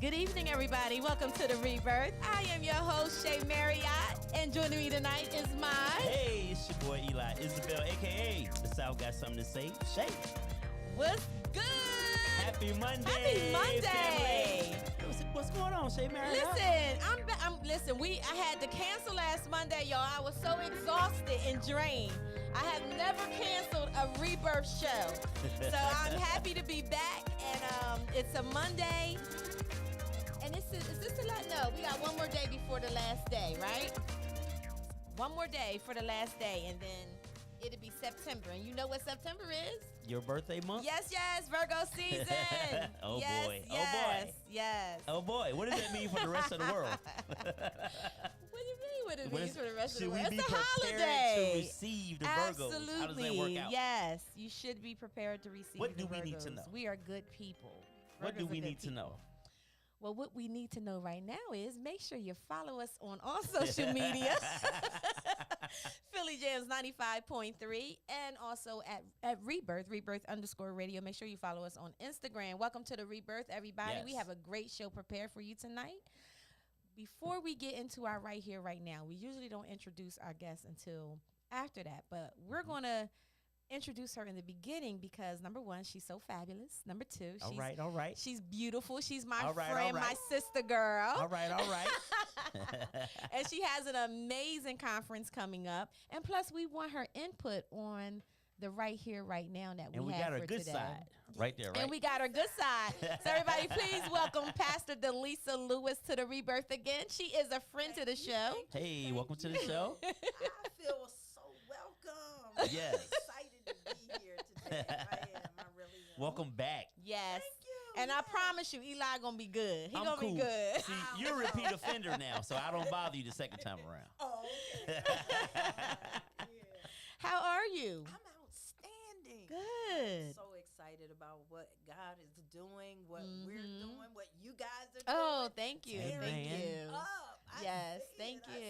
Good evening, everybody. Welcome to the Rebirth. I am your host, Shay Marriott, and joining me tonight is my... Hey, it's your boy Eli Isabel, a.k.a. The South Got Something to Say, Shay. What's good? Happy Monday. Happy Monday. What's going on, Shay Marriott? Listen, I had to cancel last Monday, y'all. I was so exhausted and drained. I have never canceled a Rebirth show. So I'm happy to be back, and it's a Monday. And is this a lot? No, we got one more day before the last day, right? One more day for the last day, and then it'll be September. And you know what September is? Your birthday month? Yes, Virgo season. Oh, yes, boy. Yes, Oh, boy. Yes. Oh, boy. What does that mean for the rest of the world? What do you mean what it means for the rest of the world? Should we be It's a prepared holiday. to receive the Virgos? Absolutely. How does that work out? Yes, you should be prepared to receive What the do we Virgos. need to know? We are good people. What Virgos do are we good need to people. know? Well, what we need to know right now is make sure you follow us on all social media. Philly Jams 95.3 and also at Rebirth _radio. Make sure you follow us on Instagram. Welcome to the Rebirth, everybody. Yes. We have a great show prepared for you tonight. Before we get into our right here, right now, we usually don't introduce our guests until after that, but we're going to introduce her in the beginning because number one, she's so fabulous. Number two, All right. she's beautiful. She's my All right, friend, all right. my sister girl. All right. And she has an amazing conference coming up. And plus, we want her input on the right here, right now that we have for today. And we got her good side right there, right? And we got her good side. So everybody, please welcome Pastor Delisa Lewis to the Rebirth again. She is a friend to the show. Hey, welcome to the show. I feel so welcome. Yes. I'm excited to be here today. I really am. Welcome back. Yes. Thank you. And I Yes. promise you, Eli gonna be good. He I'm gonna cool. be good. See, you're a repeat offender now, so I don't bother you the second time around. Oh, okay. Yeah. How are you? I'm outstanding. Good. I'm so excited about what God is doing, what we're doing, what you guys are doing. Oh, thank you. Amen. Thank you. Up. I Yes, see thank it. I you.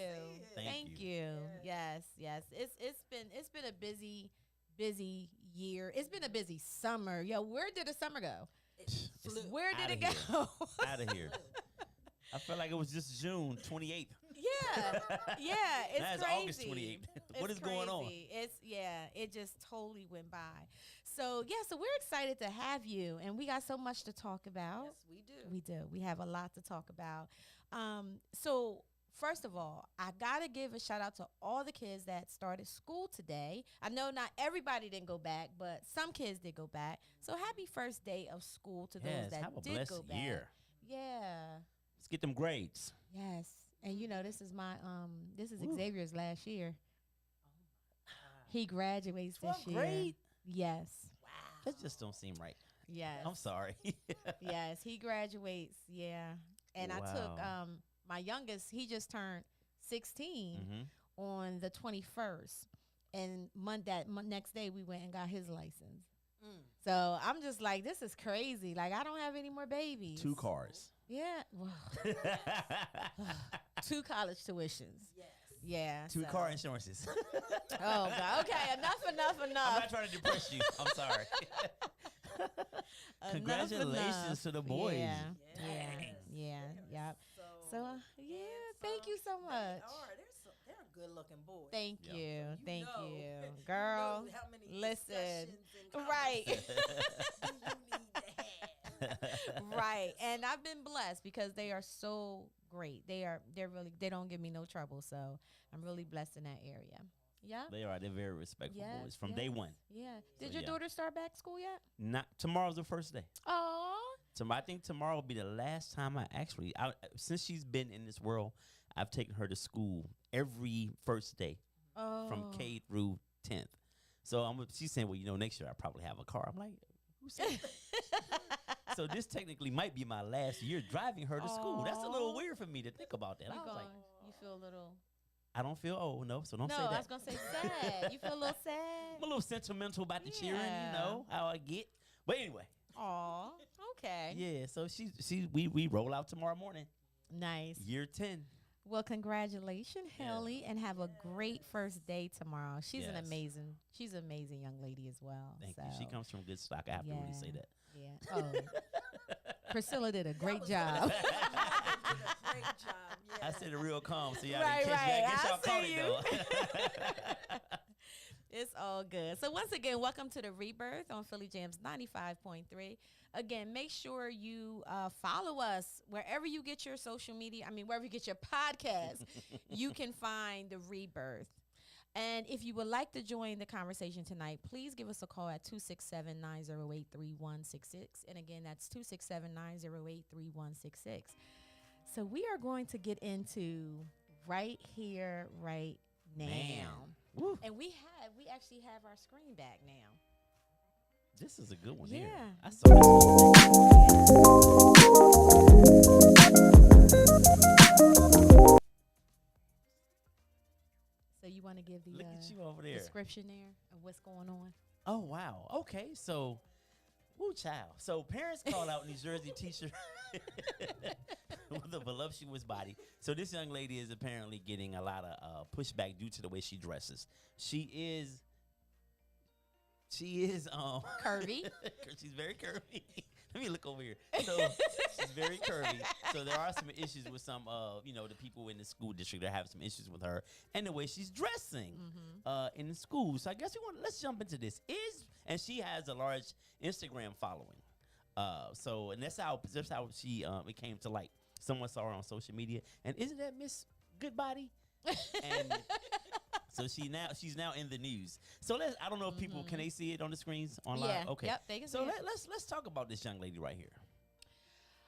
see it. Thank you. you. Yes. It's been a busy year. It's been a busy summer. Yo, where did the summer go? It flew. Where did it Outta go? Out of here. I felt like it was just June 28th. Yeah, it's Now it's crazy. August 28th. What It's is going on? crazy. It just totally went by. So we're excited to have you, and we got so much to talk about. Yes, we do. We do. We have a lot to talk about. So first of all, I gotta give a shout out to all the kids that started school today. I know not everybody didn't go back, but some kids did go back. So happy first day of school to Yes, those that have a did blessed go back. year. Yeah. Let's get them grades. Yes. And this is my this is Xavier's last year. He graduates this 12th year. grade? Yes. That just don't seem right. Yes. I'm sorry. Yes, he graduates. Yeah. And I took Wow. my youngest, he just turned 16 Mm-hmm. on the 21st. And next day we went and got his license. So I'm just like, this is crazy. Like, I don't have any more babies. 2 cars. Yeah. Well, 2 college tuitions. Yes. Yeah. 2 so- car insurances. Oh, God. Okay. Enough. I'm not trying to depress you. I'm sorry. Congratulations to the boys. Yeah. Yes. Yep. So, yeah, handsome. thank you so much. They're good looking boys. Thank Yeah. you. Thank know. you. You Girl, know how many listen. discussions and Right. conversations you need to have. Right. And I've been blessed because they are so great. They're really, they don't give me no trouble. So I'm really blessed in that area. Yeah. They're very respectful boys from day one. Yeah. Did So, your yeah. daughter start back school yet? Not tomorrow's the first day. Oh. I think tomorrow will be the last time since she's been in this world, I've taken her to school every first day from K through 10th. So she's saying, well, next year I probably have a car. I'm like, who said that? So this technically might be my last year driving her to school. That's a little weird for me to think about that. I was like, You feel a little. I don't feel old, no, so don't say No, that. I was gonna say sad. You feel a little sad. I'm a little sentimental about the cheering, Yeah. how I get. But anyway, Aw, okay. yeah. So we roll out tomorrow morning, Nice. year 10. Well, congratulations, Haley, and have a great first day tomorrow. She's an Yes. amazing young lady as well. Thank so. you. She comes from good stock. I have to really say that. Yeah. Oh. Priscilla did a great That job. was did a great job. Yeah. I said it real calm, so y'all Right, didn't catch right. me. I guess I y'all caught see it though. It's all good. So once again, welcome to the Rebirth on Philly Jams 95.3. Again, make sure you follow us wherever you get your social media. I mean, wherever you get your podcast, you can find the Rebirth. And if you would like to join the conversation tonight, please give us a call at 267-908-3166. And again, that's 267-908-3166. So we are going to get into right here, right now. Man. Woo. And we actually have our screen back now. This is a good one Yeah. here. I saw So you want to give the Look at you over there. description there of what's going on? Oh, wow. Okay, so, woo, child. So parents call out New Jersey teacher with a voluptuous body. So this young lady is apparently getting a lot of pushback due to the way she dresses. She is Curvy. She's very curvy. Let me look over here. So she's very curvy. So there are some issues with some the people in the school district that have some issues with her and the way she's dressing in the school. So I guess let's jump into this. And she has a large Instagram following. And that's how she it came to light. Someone saw her on social media, and isn't that Miss Goodbody? And so she's now in the news. So I don't know if people can they see it on the screens online? Yeah. Okay. Yep, they can So see it. let's talk about this young lady right here.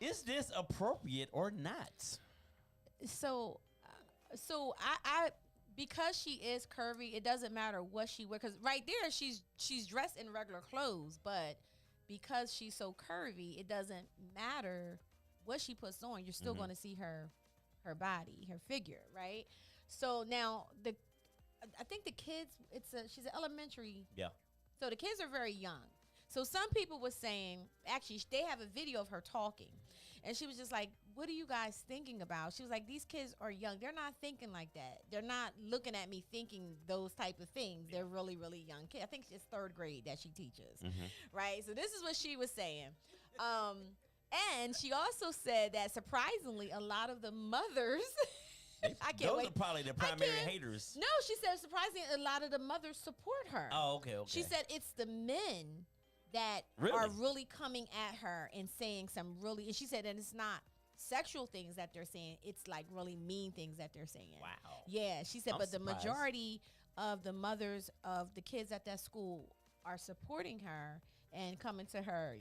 Is this appropriate or not? So I because she is curvy, it doesn't matter what she wears. Because right there, she's dressed in regular clothes, but because she's so curvy, it doesn't matter what she puts on. You're still going to see her body, her figure, right? So now I think the kids, she's an elementary. Yeah. So the kids are very young. So some people were saying, actually, they have a video of her talking. And she was just like, what are you guys thinking about? She was like, these kids are young. They're not thinking like that. They're not looking at me thinking those type of things. They're really, really young kids. I think it's third grade that she teaches, right? So this is what she was saying. And she also said that surprisingly, a lot of the mothers... I can't Those wait. are probably the primary haters. No, she said surprisingly, a lot of the mothers support her. Oh, okay. She said it's the men that are really coming at her and saying some really, and she said that it's not sexual things that they're saying, it's like really mean things that they're saying. Wow. Yeah, she said, I'm but the surprised. majority of the mothers of the kids at that school are supporting her and coming to her,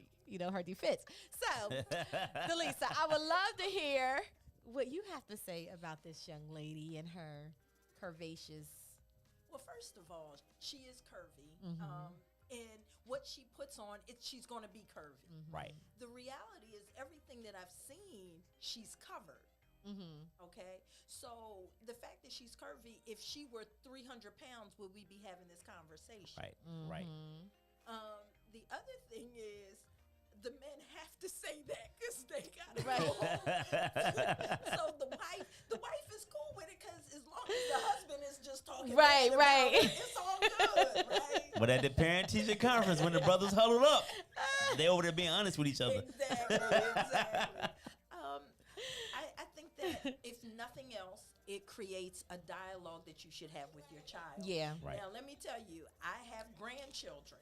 her defense. So, Delisa, I would love to hear what you have to say about this young lady and her curvaceous. Well, first of all, she is curvy. And what she puts on, she's going to be curvy. Right. The reality is everything that I've seen, she's covered. Okay? So the fact that she's curvy, if she were 300 pounds, would we be having this conversation? Right. Right. The other thing is, the men have to say that because they got to Right. go home. So the wife is cool with it because as long as the husband is just talking Right, bad right. about it, it's all good, right? But at the parent-teacher conference, when the brothers huddled up, they over there being honest with each other. Exactly. I think that if nothing else, it creates a dialogue that you should have with your child. Yeah. Right. Now, let me tell you, I have grandchildren.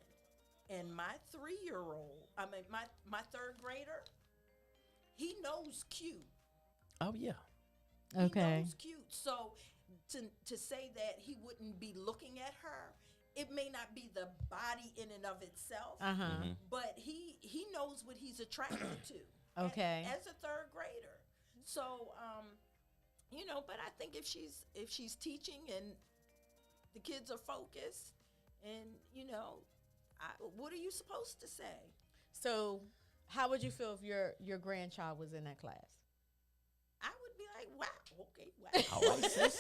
And my 3-year-old, my third grader, he knows cute. Oh, yeah. Okay. He knows cute. So to say that he wouldn't be looking at her, it may not be the body in and of itself, but he knows what he's attracted to. Okay. As a third grader. So, but I think if she's teaching and the kids are focused and, what are you supposed to say? So, how would you feel if your grandchild was in that class? I would be like, wow, okay, wow. All right, sis.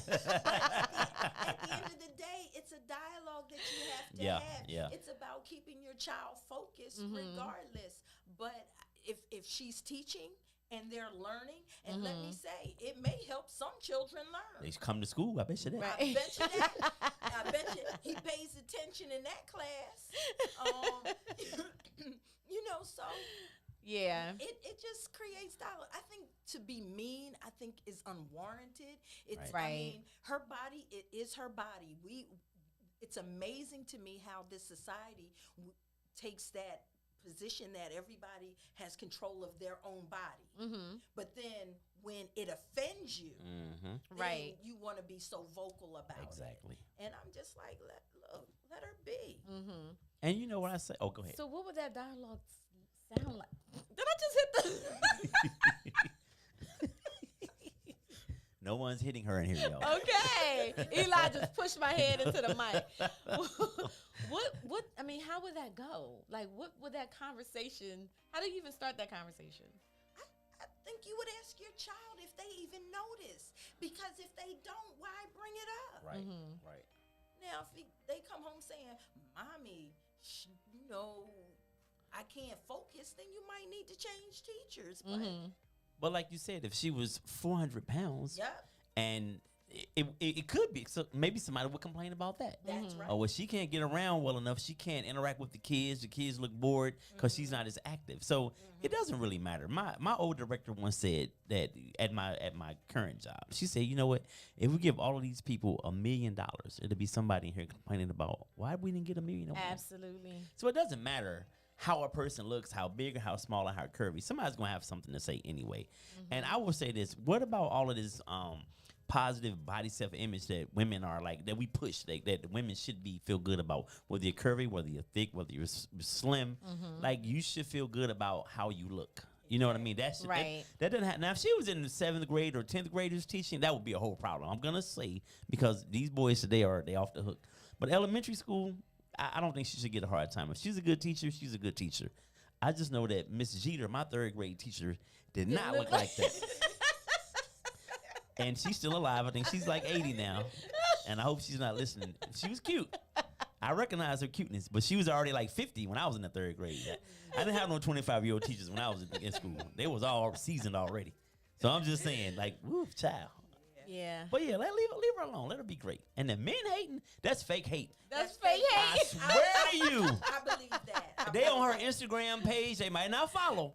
At the end of the day, it's a dialogue that you have to have. Yeah. It's about keeping your child focused regardless. But if she's teaching and they're learning, and let me say, it may help some children learn. They come to school. I bet you that. Right. I bet you that. I bet you he pays attention in that class. So Yeah. It just creates doubt. I think to be mean, I think is unwarranted. It's Right. I mean, her body, it is her body. It's amazing to me how this society takes that position that everybody has control of their own body. Mm-hmm. But then when it offends you, Mm-hmm. then Right. you want to be so vocal about Exactly. it. And I'm just like, let her be. Mm-hmm. And you know what I say? Oh, go ahead. So what would that dialogue sound like? Did I just hit the? No one's hitting her in here, y'all. Okay. Eli just pushed my head into the mic. What I mean, how would that go? Like, what would that conversation, how do you even start that conversation? I think you would ask your child if they even notice. Because if they don't, why bring it up? Right, Mhm. right. Now, if they come home saying, Mommy, I can't focus, then you might need to change teachers. But, Mm-hmm. But like you said, if she was 400 pounds, yep, and it could be, so maybe somebody would complain about that. that's Mhm. right. Oh, well, she can't get around well enough. She can't interact with the kids. The kids look bored because she's not as active. So it doesn't really matter. My old director once said that at my current job, she said, you know what? If we give all of these people $1 million, it'll be somebody in here complaining about why we didn't get $1 million. Absolutely. So it doesn't matter how a person looks, how big or how small or how curvy. Somebody's gonna have something to say anyway. And I will say this: what about all of this positive body self-image that women are like, that we push, that women should feel good about, whether you're curvy, whether you're thick, whether you're slim? Like, you should feel good about how you look. You know what I mean? That's Right. That doesn't happen. Now, if she was in the 7th grade or 10th graders teaching, that would be a whole problem. I'm gonna say, because these boys today they off the hook. But elementary school, I don't think she should get a hard time. If she's a good teacher, she's a good teacher. I just know that Miss Jeter, my 3rd grade teacher, did not look like that. And she's still alive. I think she's like 80 now. And I hope she's not listening. She was cute. I recognize her cuteness, but she was already like 50 when I was in the 3rd grade. I didn't have no 25-year-old teachers when I was in school. They was all seasoned already. So I'm just saying, like, woo, child. Yeah. But yeah, leave her alone. Let her be great. And the men hating, that's fake hate. That's fake I hate. swear to you. I believe that. They on her Instagram page. They might not follow,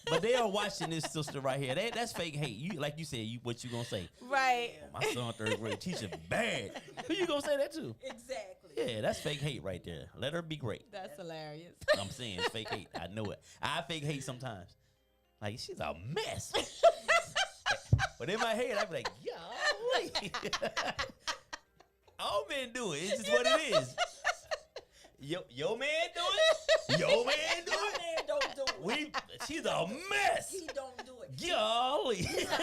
but they are watching this sister right here. That's fake hate. You, like you said, what you gonna say? Right. My son 3rd grade teacher bad. Who you gonna say that to? Exactly. Yeah, that's fake hate right there. Let her be great. That's hilarious. I'm saying it's fake hate. I know it. I fake hate sometimes. Like, she's a mess. But in my head, I be like, golly. All men do it. It's just what it is. Yo man do it? Yo man do Your it? man don't do it. She's a mess. He don't do it. Golly. He's like,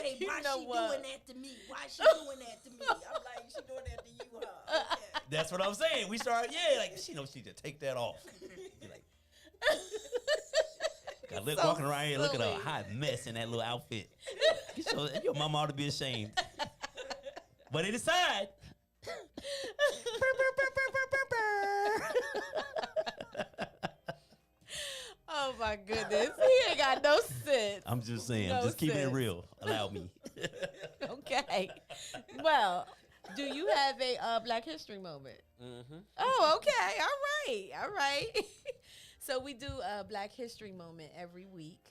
babe, You why know she what? doing that to me? Why she doing that to me? I'm like, she doing that to you, huh? Okay. That's what I'm saying. We start, like, she knows she need to take that off. Be like, I look So walking around here looking at a silly. hot mess in that little outfit. So your mama ought to be ashamed. But it aside. Oh my goodness. He ain't got no sense. I'm just saying, No just keeping it sense. real. Allow me. Okay. Well, do you have a Black History moment? Mm-hmm. Oh, okay. All right. So we do a Black History moment every week.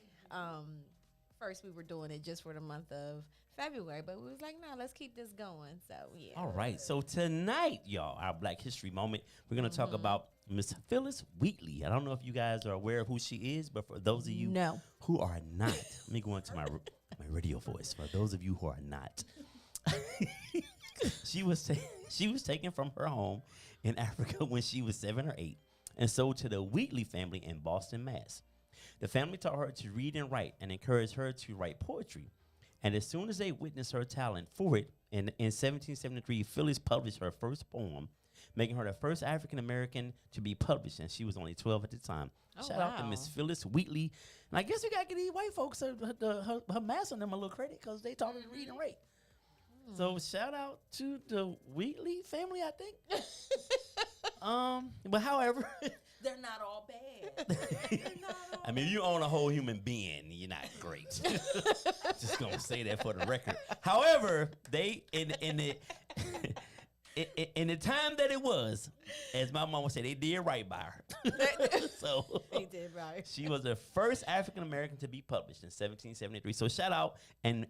First, we were doing it just for the month of February, but we was like, no, let's keep this going. So, yeah. All right. So tonight, y'all, our Black History moment, we're going to talk about Miss Phyllis Wheatley. I don't know if you guys are aware of who she is, but for those of you No. who are not, let me go into my radio voice. For those of you who are not, she was taken from her home in Africa when she was 7 or 8 and sold to the Wheatley family in Boston, Mass. The family taught her to read and write and encouraged her to write poetry. And as soon as they witnessed her talent for it, in 1773, Phyllis published her first poem, making her the first African-American to be published, and she was only 12 at the time. Oh, Shout out to wow. Miss Phyllis Wheatley. And I guess we got to give these white folks, her mass on them a little credit, because they taught her to read and write. So shout out to the Wheatley family, I think. But however... They're not all bad. They're not all I mean, you own a whole human being, you're not great. Just gonna say that for the record. However, they in the in the time that it was, as my mama said, they did right by her. So He did, right. she was the first African American to be published in 1773. So shout out and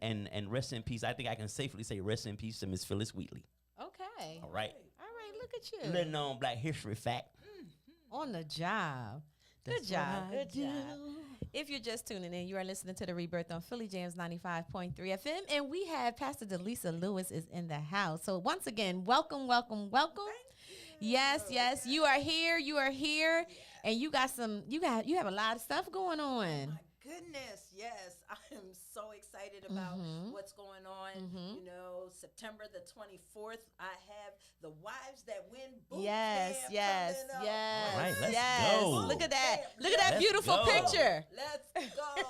rest in peace. I think I can safely say rest in peace to Miss Phyllis Wheatley. Okay. All right. All right, look at you. Little known Black history fact. On the job. Good That's job. what I Good do. job. If you're just tuning in, you are listening to the Rebirth on Philly Jams 95.3 FM. And we have Pastor Delisa Lewis is in the house. So once again, welcome, welcome, welcome. Yes, yes. You are here. You are here. And you got you have a lot of stuff going on. My goodness, yes. I am so excited about what's going on. You know, September the 24th, I have the Wives That Win boot Yes, camp yes, coming up. yes. All right, let's yes. go. Look at that. Boot Look at that Let's beautiful go. picture. Let's go.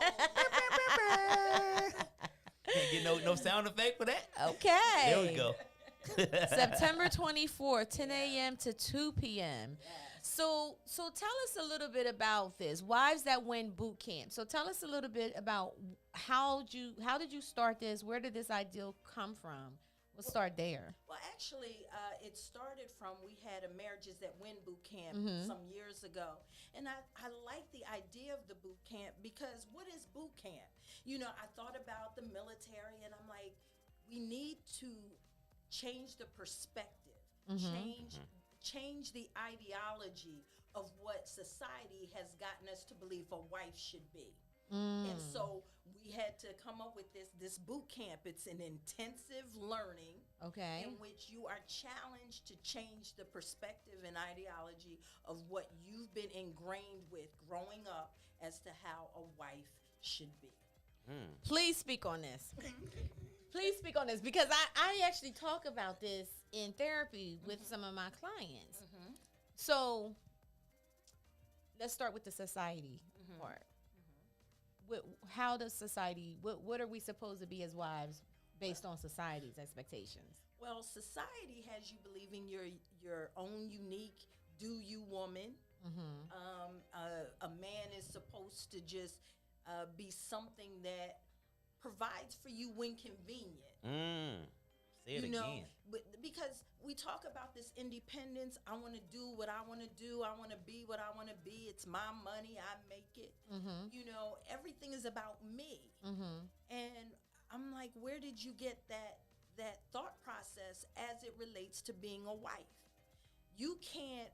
Can't get no sound effect for that. Okay. There we go. September 24th, 10 a.m. to 2 p.m. So tell us a little bit about this Wives That Win boot camp. So tell us a little bit about how did you start this? Where did this ideal come from? We'll start there. Well, actually, it started from we had a Marriages That Win boot camp some years ago. And I like the idea of the boot camp because what is boot camp? You know, I thought about the military and I'm like, we need to change the perspective, change the ideology of what society has gotten us to believe a wife should be. And so we had to come up with this boot camp. It's an intensive learning in which you are challenged to change the perspective and ideology of what you've been ingrained with growing up as to how a wife should be. Please speak on this. Please speak on this because I actually talk about this in therapy with some of my clients. So let's start with the society part. How does society, what are we supposed to be as wives based on society's expectations? Well, society has you believing you're your own unique do-you woman. A man is supposed to just be something that provides for you when convenient. Say it again. But because we talk about this independence, I want to do what I want to do. I want to be what I want to be. It's my money. I make it. You know, everything is about me. And I'm like, where did you get that thought process as it relates to being a wife? You can't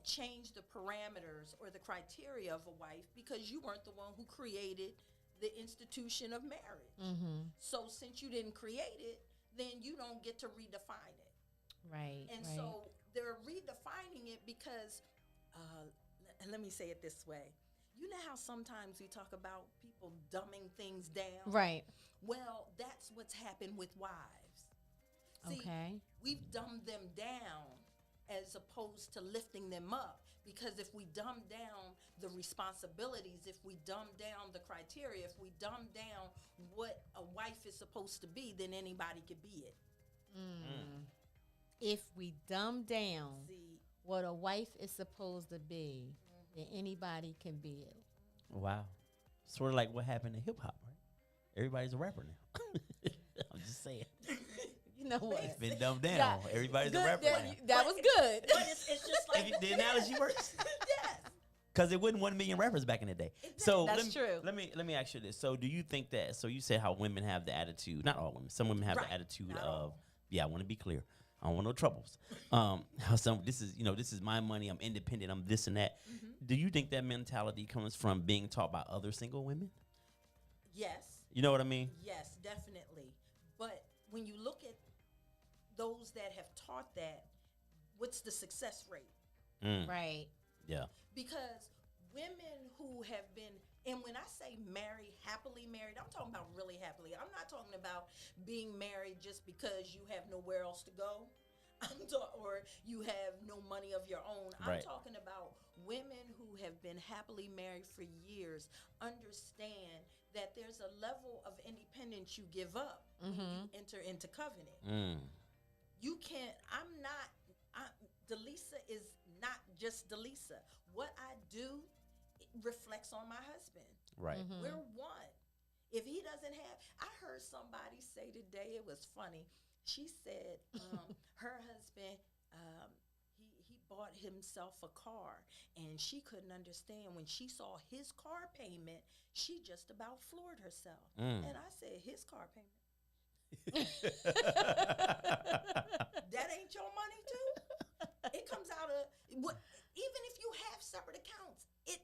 change the parameters or the criteria of a wife because you weren't the one who created the institution of marriage. So since you didn't create it, then you don't get to redefine it. Right. And so they're redefining it because, and let me say it this way. You know how sometimes we talk about people dumbing things down? Right. Well, that's what's happened with wives. See, we've dumbed them down as opposed to lifting them up. Because if we dumb down the responsibilities, if we dumb down the criteria, if we dumb down what a wife is supposed to be, then anybody could be it. If we dumb down what a wife is supposed to be, then anybody can be it. Wow. Sort of like what happened in hip hop, right? Everybody's a rapper now. I'm just saying. You know what? It's been dumbed down. Everybody's a rapper now. That was good. But it's just like The analogy works. yes. Because it wasn't 1 million rappers back in the day. So That's true. Let me ask you this. So do you think that? So you said how women have the attitude. Not all women. Some women have the attitude Not of. all. Yeah, I want to be clear. I don't want no troubles. How some this is my money. I'm independent. I'm this and that. Do you think that mentality comes from being taught by other single women? Yes. You know what I mean? Yes, definitely. But when you look at those that have taught that, what's the success rate? Right. Yeah. Because women who have been, and when I say married, happily married, I'm talking about really happily. I'm not talking about being married just because you have nowhere else to go. Or you have no money of your own. I'm talking about women who have been happily married for years understand that there's a level of independence you give up when you enter into covenant. You can't, Delisa is not just Delisa. What I do, it reflects on my husband. Right. We're one. If he doesn't have, I heard somebody say today, it was funny. She said her husband, he bought himself a car, and she couldn't understand when she saw his car payment. She just about floored herself. And I said, his car payment. That ain't your money too. It comes out of what? Even if you have separate accounts, it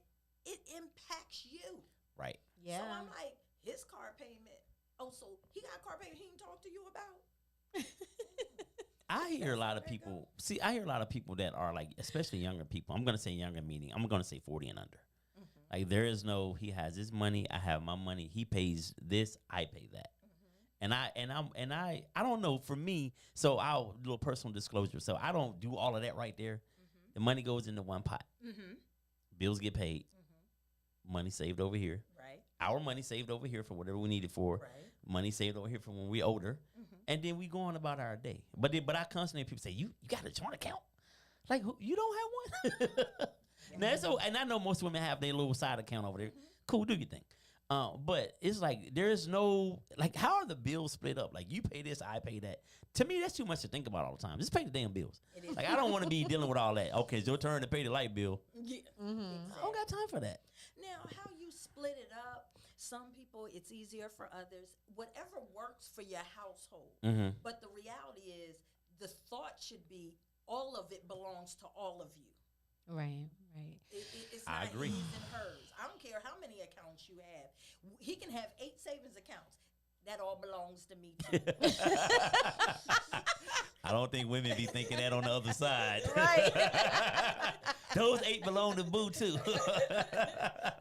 impacts you. Right. Yeah. So I'm like, his car payment. Oh, so he got a car payment he didn't talk to you about? I hear a lot of people. See, I hear a lot of people that are like, especially younger people. I'm gonna say younger, meaning I'm gonna say 40 and under. Like there is no, he has his money, I have my money. He pays this, I pay that. And I don't know. For me, so I'll do a personal disclosure. So I don't do all of that right there. The money goes into one pot. Bills get paid. Money saved over here. Right. Our money saved over here for whatever we need it for. Right. Money saved over here for when we're older. And then we go on about our day. But I constantly people say, you got a joint account? Like, you don't have one? Now, and I know most women have their little side account over there. Cool, do your thing. But it's like, there's no, like, how are the bills split up? Like, you pay this, I pay that. To me, that's too much to think about all the time. Just pay the damn bills. Like, I don't want to be dealing with all that. Okay, it's your turn to pay the light bill. Yeah. I don't got time for that. Now, how you split it up, some people, it's easier for others. Whatever works for your household. But the reality is, the thought should be, all of it belongs to all of you. Right. It's I not agree. his and hers. I don't care how many accounts you have. He can have 8 savings accounts. That all belongs to me too. I don't think women be thinking that on the other side. Right. Those 8 belong to Boo too.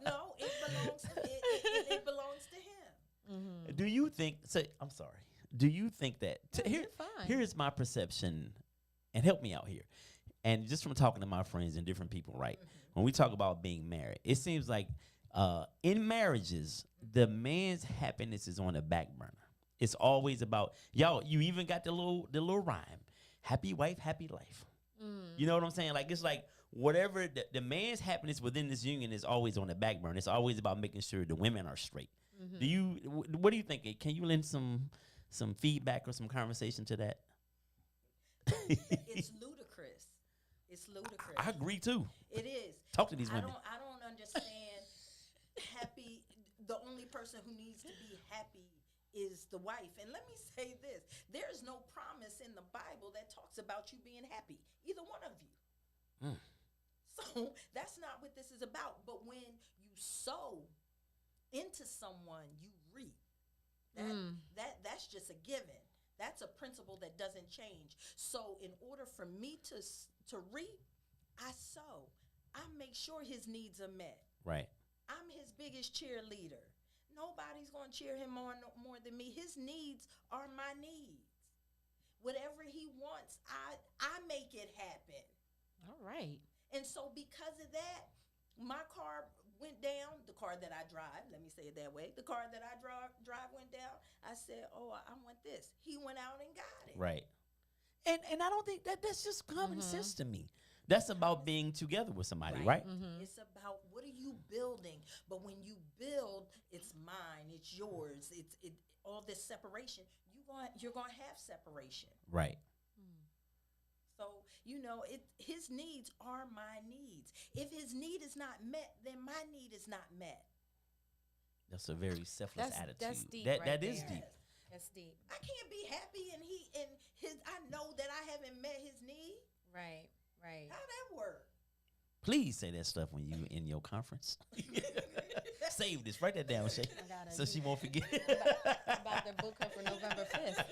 No, it belongs to him. Do you think? I'm sorry. Do you think that? You're fine. Here's my perception, and help me out here. And just from talking to my friends and different people, right? When we talk about being married, it seems like in marriages, the man's happiness is on the back burner. It's always about y'all. You even got the little rhyme: "Happy wife, happy life." You know what I'm saying? Like it's like whatever the man's happiness within this union is always on the back burner. It's always about making sure the women are straight. What do you think? Can you lend some feedback or some conversation to that? It's ludicrous. It's ludicrous. I agree too. It is. Talk to these women. I don't understand. Happy. The only person who needs to be happy is the wife. And let me say this: there's no promise in the Bible that talks about you being happy. Either one of you. So that's not what this is about. But when you sow into someone, you reap. That's just a given. That's a principle that doesn't change. So in order for me to reap, I sow. I make sure his needs are met. Right. I'm his biggest cheerleader. Nobody's going to cheer him more than me. His needs are my needs. Whatever he wants, I make it happen. All right. And so because of that, my car went down. The car that I drive, let me say it that way. The car that I drive went down. I said, oh, I want this. He went out and got it. Right. And I don't think that's just common sense to me. That's about being together with somebody, right? It's about what are you building? But when you build, it's mine, it's yours, it's all this separation. You're going to have separation. Right. So, his needs are my needs. If his need is not met, then my need is not met. That's a very selfless attitude. That's deep. That is deep. That's deep. I can't be happy and I know that I haven't met his need. Right. How that work? Please say that stuff when you in your conference. Save this. Write that down, Shay, so she won't forget. About the book her for November 5th.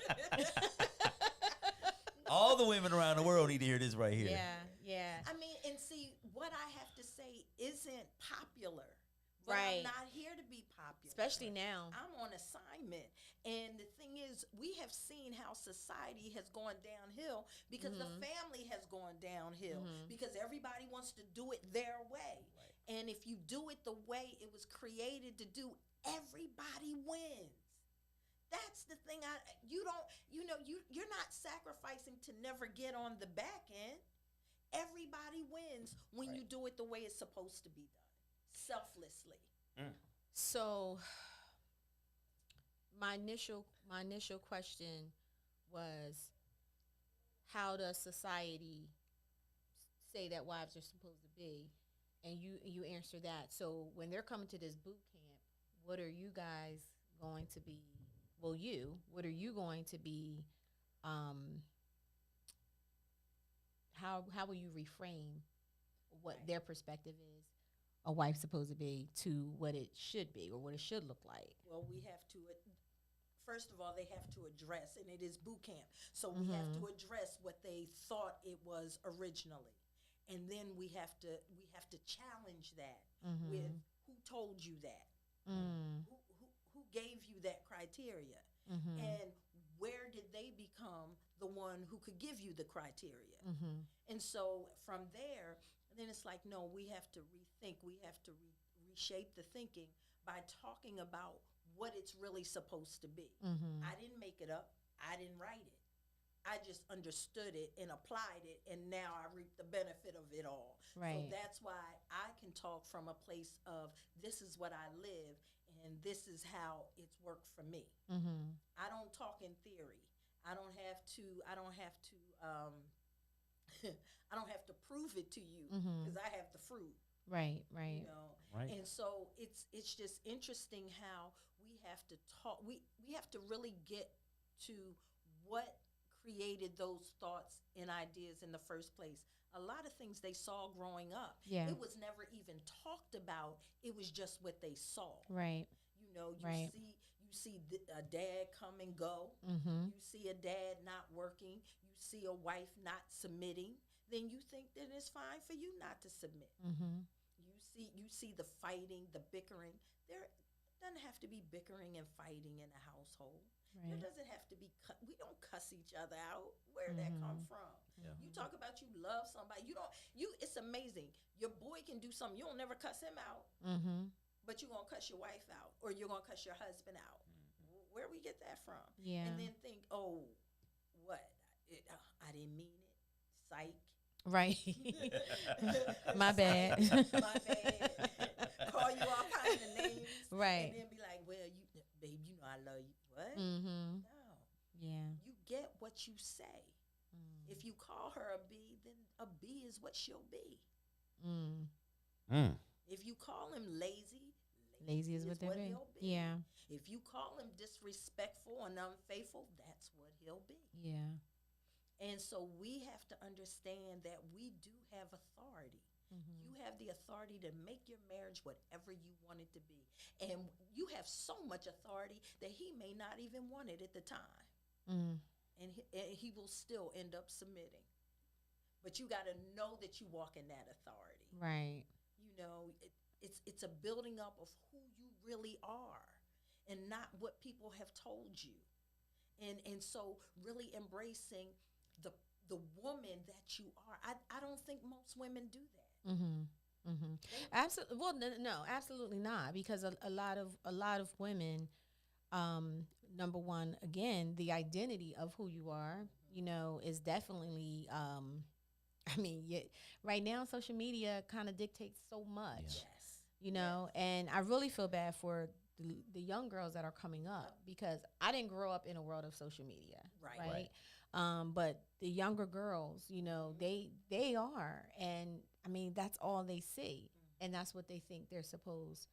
All the women around the world need to hear this right here. Yeah. I mean, and see, what I have to say isn't popular. But Right. I'm not here to be popular. Especially now. I'm on assignment. And the thing is, we have seen how society has gone downhill because the family has gone downhill because everybody wants to do it their way. Right. And if you do it the way it was created to do, everybody wins. That's the thing. You're not sacrificing to never get on the back end. Everybody wins when you do it the way it's supposed to be done. Selflessly. So my initial question was, how does society say that wives are supposed to be, and you answer that. So when they're coming to this boot camp, what are you guys going to be? Well, what are you going to be? How will you reframe what their perspective is a wife's supposed to be to what it should be or what it should look like? Well, we have to. First of all, they have to address, and it is boot camp, so we have to address what they thought it was originally, and then we have to challenge that with who told you that, who gave you that criteria, and where did they become the one who could give you the criteria? And so from there, then it's like, no, we have to rethink, we have to reshape the thinking by talking about what it's really supposed to be. I didn't make it up. I didn't write it. I just understood it and applied it, and now I reap the benefit of it all. Right. So that's why I can talk from a place of this is what I live, and this is how it's worked for me. I don't talk in theory. I don't have to. I don't have to prove it to you because I have the fruit. Right. You know? Right. And so it's just interesting how we have to talk. We have to really get to what created those thoughts and ideas in the first place. A lot of things they saw growing up, it was never even talked about. It was just what they saw. Right. You know, you see a dad come and go. You see a dad not working. You see a wife not submitting. Then you think that it's fine for you not to submit. You see the fighting, the bickering. There doesn't have to be bickering and fighting in a household. Right. There doesn't have to be. We don't cuss each other out. Where did that come from? Yeah. You talk about you love somebody. You don't. It's amazing. Your boy can do something. You don't never cuss him out. But you're gonna cuss your wife out, or you're gonna cuss your husband out. Where we get that from? Yeah. And then think, oh, what? I didn't mean it. Psych. Right. My bad. My bad. Call you all kinds of names. Right. And then be like, well, babe, you know I love you. What? No. Yeah. You get what you say. If you call her a B, then a B is what she'll be. If you call him lazy is what he'll be. be. Yeah. If you call him disrespectful and unfaithful, that's what he'll be. Yeah. And so we have to understand that we do have authority. You have the authority to make your marriage whatever you want it to be. And you have so much authority that he may not even want it at the time. And he will still end up submitting. But you got to know that you walk in that authority. Right. You know, it's a building up of who you really are and not what people have told you. And so really embracing the woman that you are. I don't think most women do that. Absolutely. Well, no, absolutely not. Because a lot of women, number one, again, the identity of who you are, you know, is definitely. Right now, social media kind of dictates so much. Yes. You know, and I really feel bad for the young girls that are coming up because I didn't grow up in a world of social media. Right. But the younger girls, you know, they are, and I mean, that's all they see, and that's what they think they're supposed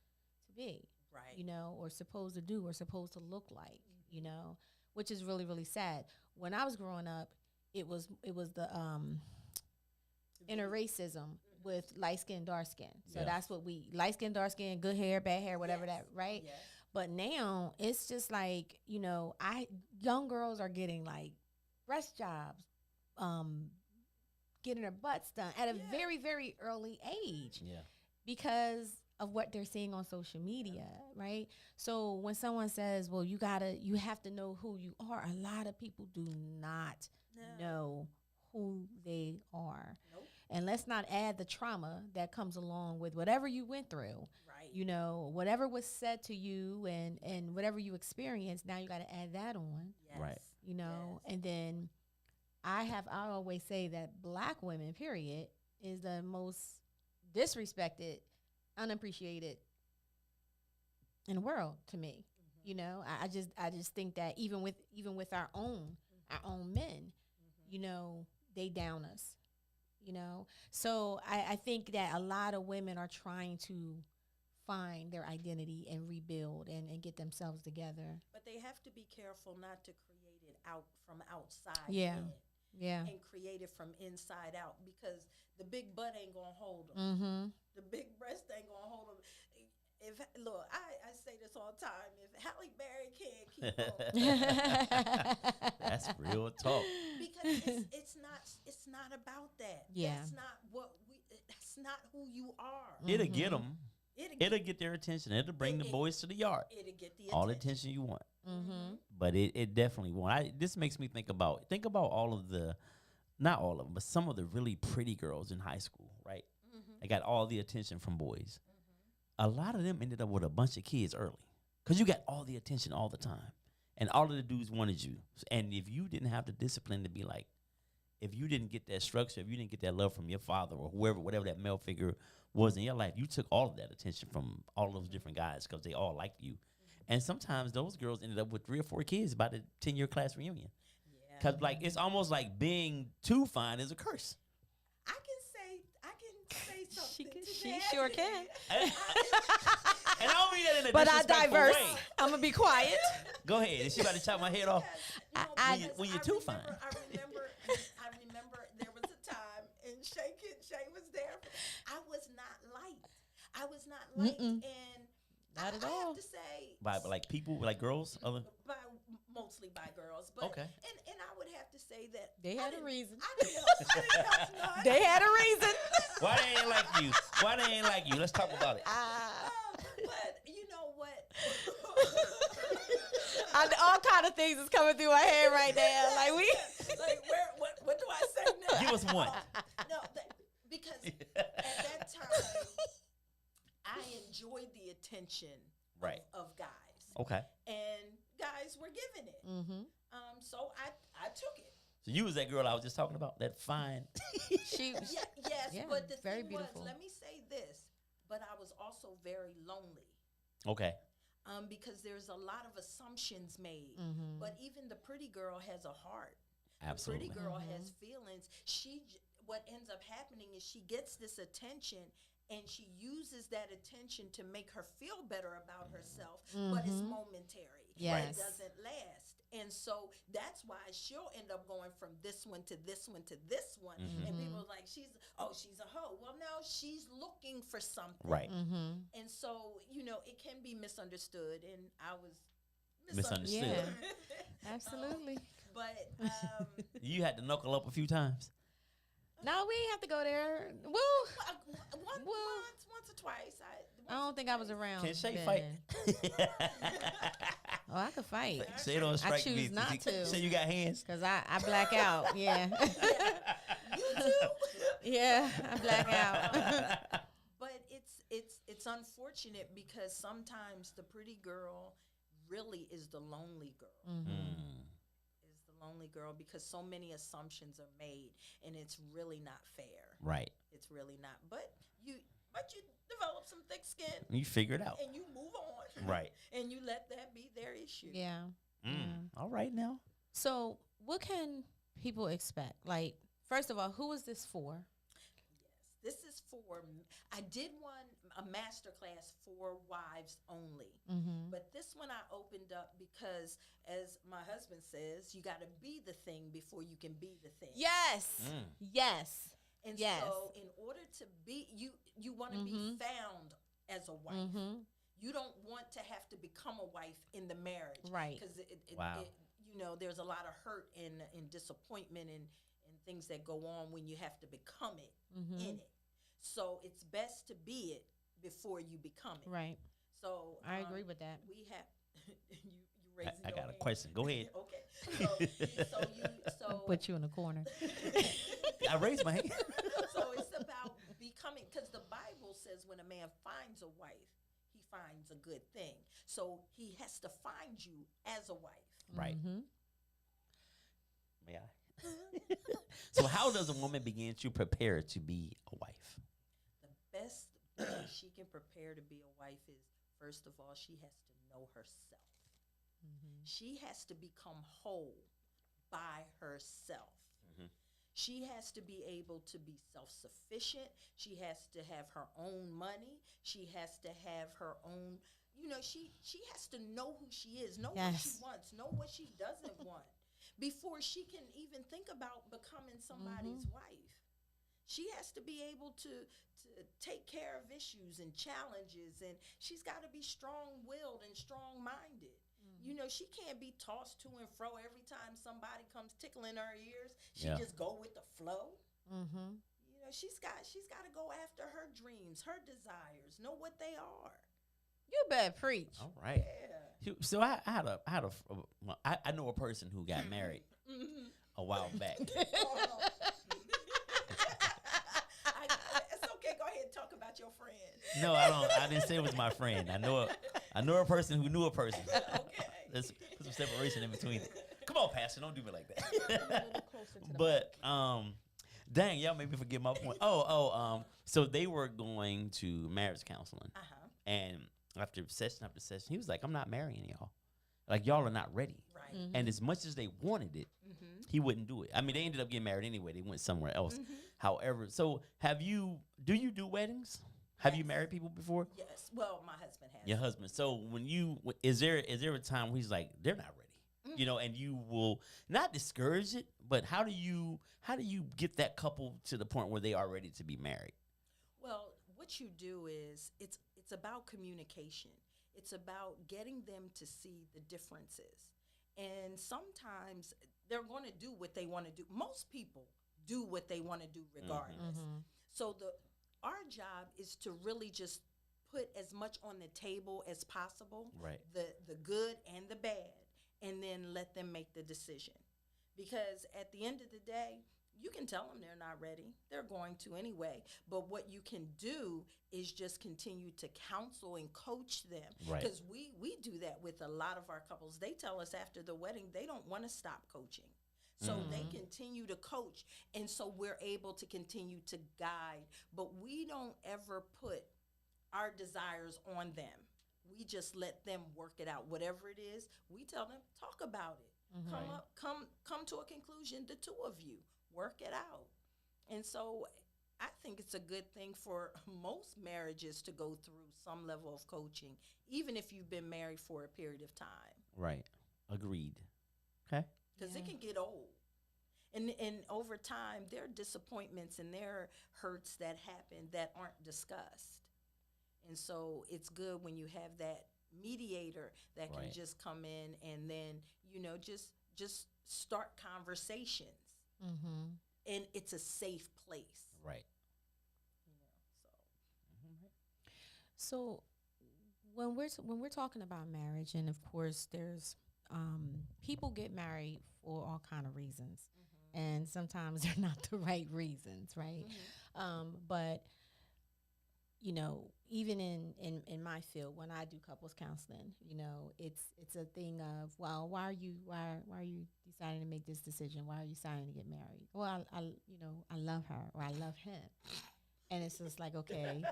to be, right? You know, or supposed to do, or supposed to look like, you know, which is really, really sad. When I was growing up, it was the interracism with light skin, dark skin. So that's what light skin, dark skin, good hair, bad hair, whatever that, right? Yes. But now it's just like, you know, young girls are getting like breast jobs, getting their butts done at a very, very early age. Yeah. Because of what they're seeing on social media, right? So when someone says, well, you have to know who you are, a lot of people do not know who they are. Nope. And let's not add the trauma that comes along with whatever you went through. Right. You know, whatever was said to you and whatever you experienced, now you got to add that on. Yes. Right. You know, and then I always say that Black women, period, is the most disrespected, unappreciated in the world to me. You know, I just think that even with our own men, you know, they down us. you know. So I think that a lot of women are trying to find their identity and rebuild and get themselves together. But they have to be careful not to create it out from outside Yeah. in Yeah. and create it from inside out, because the big butt ain't gonna hold them. Mm-hmm. The big breast ain't gonna hold them. If look, I say this all the time. If Halle Berry can't keep them, That's real talk. because it's not about that. Yeah. That's not what we. That's not who you are. It'll get them. It'll It'll get their attention. It'll bring the boys to the yard. It'll get the All the attention. attention you want. Mm-hmm. But it definitely won't. This makes me think about all of the, not all of them, but some of the really pretty girls in high school, right? They got all the attention from boys. A lot of them ended up with a bunch of kids early because you got all the attention all the time. And all of the dudes wanted you. And if you didn't have the discipline to be like, if you didn't get that structure, if you didn't get that love from your father or whoever, whatever that male figure was in your life, you took all of that attention from all those different guys because they all liked you. And sometimes those girls ended up with 3 or 4 kids by the 10-year class reunion. Yeah. Because like it's almost like being too fine is a curse. I can say something. She sure can. And I don't mean that in a But I disrespectful diverse. way. I'm gonna be quiet. Go ahead. Is she about to chop my head off? When you're too fine. I remember there was a time, and Shay was there. I was not liked. Mm-mm. And Not at I all. have to say, By like people, like girls? mostly by girls. But Okay. and I would have to say that They I had a didn't- reason. I didn't help none. They had a reason. Why they ain't like you? Why they ain't like you? Let's talk about it. But you know what? All kind of things is coming through my head right now. Like What do I say now? Give us one. No, because at that time, I enjoyed the attention Right. of guys. Okay. And guys were giving it. Mm-hmm. So I took it. So you was that girl I was just talking about? That fine. She. Yes, Yeah, but the very thing beautiful. was, let me say this, but I was also very lonely. Okay. Because there's a lot of assumptions made. Mm-hmm. But even the pretty girl has a heart. Absolutely. The pretty girl has feelings. What ends up happening is she gets this attention, and she uses that attention to make her feel better about herself, but it's momentary. Yes. It doesn't last. And so that's why she'll end up going from this one to this one to this one. And people are like, she's a hoe. Well, no, she's looking for something. Right. Mm-hmm. And so, it can be misunderstood. And I was Misunderstood. Yeah. Absolutely. But You had to knuckle up a few times. No, we ain't have to go there. Well, once or twice. I don't think I was around. Can Shay then. fight? Oh, I could fight. Shay don't strike choose me. not to. Say you got hands. Cause I black out. Yeah. You too. Yeah, I black out. But it's unfortunate because sometimes the pretty girl really is the lonely girl. Is the lonely girl because so many assumptions are made, and it's really not fair. Right. It's really not. But you develop some thick skin. You figure it out. And you move on. Right. And you let that be their issue. Yeah. All right now. So, what can people expect? Like, first of all, who is this for? This is I did a master class for wives only. Mm-hmm. But this one I opened up because, as my husband says, you got to be the thing before you can be the thing. Yes. Yes. And yes. so in order to be, you want to be found as a wife. Mm-hmm. You don't want to have to become a wife in the marriage. Right. Because Wow. there's a lot of hurt and disappointment and things that go on when you have to become it in it. So it's best to be it before you become it. Right. So I agree with that. We have you raising I your got a hand. question. Go ahead. Okay. So Put you in the corner. I raised my hand. so it's about becoming, because the Bible says when a man finds a wife, he finds a good thing. So he has to find you as a wife. Right. Mm-hmm. May I? So how does a woman begin to prepare to be a wife? The best way she can prepare to be a wife is, first of all, she has to know herself. She has to become whole by herself. She has to be able to be self-sufficient. She has to have her own money. She has to have her own, she has to know who she is, know what she wants, know what she doesn't want before she can even think about becoming somebody's wife. She has to be able to take care of issues and challenges, and she's got to be strong-willed and strong-minded. She can't be tossed to and fro every time somebody comes tickling her ears. She just go with the flow. She's got to go after her dreams, her desires, know what they are. You better preach. All right. Yeah. So I know a person who got married a while back. It's okay. Go ahead and talk about your friend. No, I don't. I didn't say it was my friend. I know a person who knew a person. Okay. Let's put some separation in between it. Come on, Pastor, don't do me like that. But dang, y'all made me forget my point. So they were going to marriage counseling, and after session after session, he was like, "I'm not marrying y'all. Like y'all are not ready." Right. And as much as they wanted it, he wouldn't do it. I mean, they ended up getting married anyway. They went somewhere else. However, so do you do weddings? Have you married people before? Yes. Well, my husband has. Your husband. So is there a time where he's like, they're not ready, and you will not discourage it, but how do you get that couple to the point where they are ready to be married? Well, what you do is it's about communication. It's about getting them to see the differences. And sometimes they're going to do what they want to do. Most people do what they want to do regardless. So our job is to really just put as much on the table as possible, right? The good and the bad, and then let them make the decision. Because at the end of the day, you can tell them they're not ready. They're going to anyway. But what you can do is just continue to counsel and coach them. Because we do that with a lot of our couples. They tell us after the wedding they don't want to stop coaching. So they continue to coach. And so we're able to continue to guide. But we don't ever put our desires on them. We just let them work it out. Whatever it is, we tell them, talk about it. Come to a conclusion, the two of you. Work it out. And so I think it's a good thing for most marriages to go through some level of coaching, even if you've been married for a period of time. Right. Agreed. Okay. Because it can get old. And over time, there are disappointments and there are hurts that happen that aren't discussed. And so it's good when you have that mediator that can just come in and then, just start conversations. And it's a safe place. Right. So when we're talking about marriage, and of course there's people get married for all kind of reasons, and sometimes they're not the right reasons, right? But even in my field, when I do couples counseling, it's a thing of, well, why are you deciding to make this decision? Why are you deciding to get married? Well, I love her or I love him. And it's just like, okay,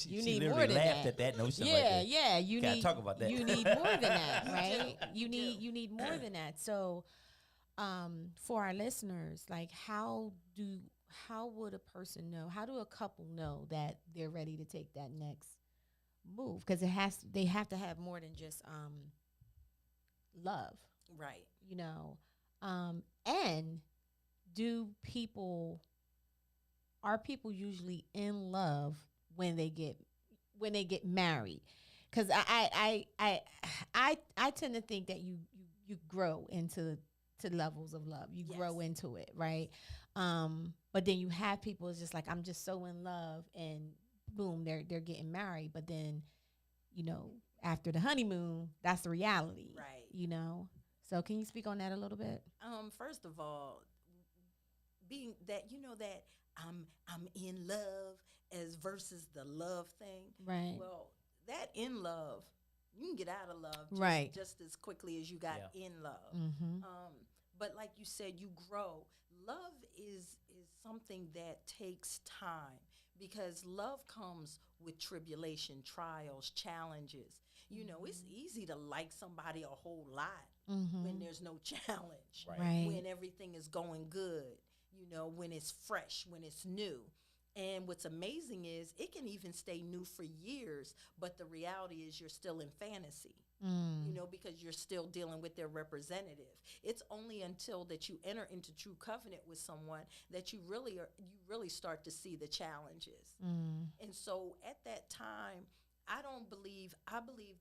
you need more than laughed that. at that notion. You Gotta need talk about that. You need more than that, right? You need more than that. So, for our listeners, like, how would a person know? How do a couple know that they're ready to take that next move? Because they have to have more than just love, right? And are people usually in love when they get married? Because I tend to think that you grow into levels of love. You grow into it, right? But then you have people, it's just like, I'm just so in love, and boom, they're getting married. But then, after the honeymoon, that's the reality, right? So can you speak on that a little bit? First of all, being that that I'm in love as versus the love thing, right? Well, that in love, you can get out of love just as quickly as you got in love. But like you said, you grow. Love is something that takes time, because love comes with tribulation, trials, challenges. It's easy to like somebody a whole lot when there's no challenge, Right. when everything is going good. when it's fresh, when it's new. And what's amazing is it can even stay new for years, but the reality is you're still in fantasy, because you're still dealing with their representative. It's only until that you enter into true covenant with someone that you really start to see the challenges. And so at that time, I believe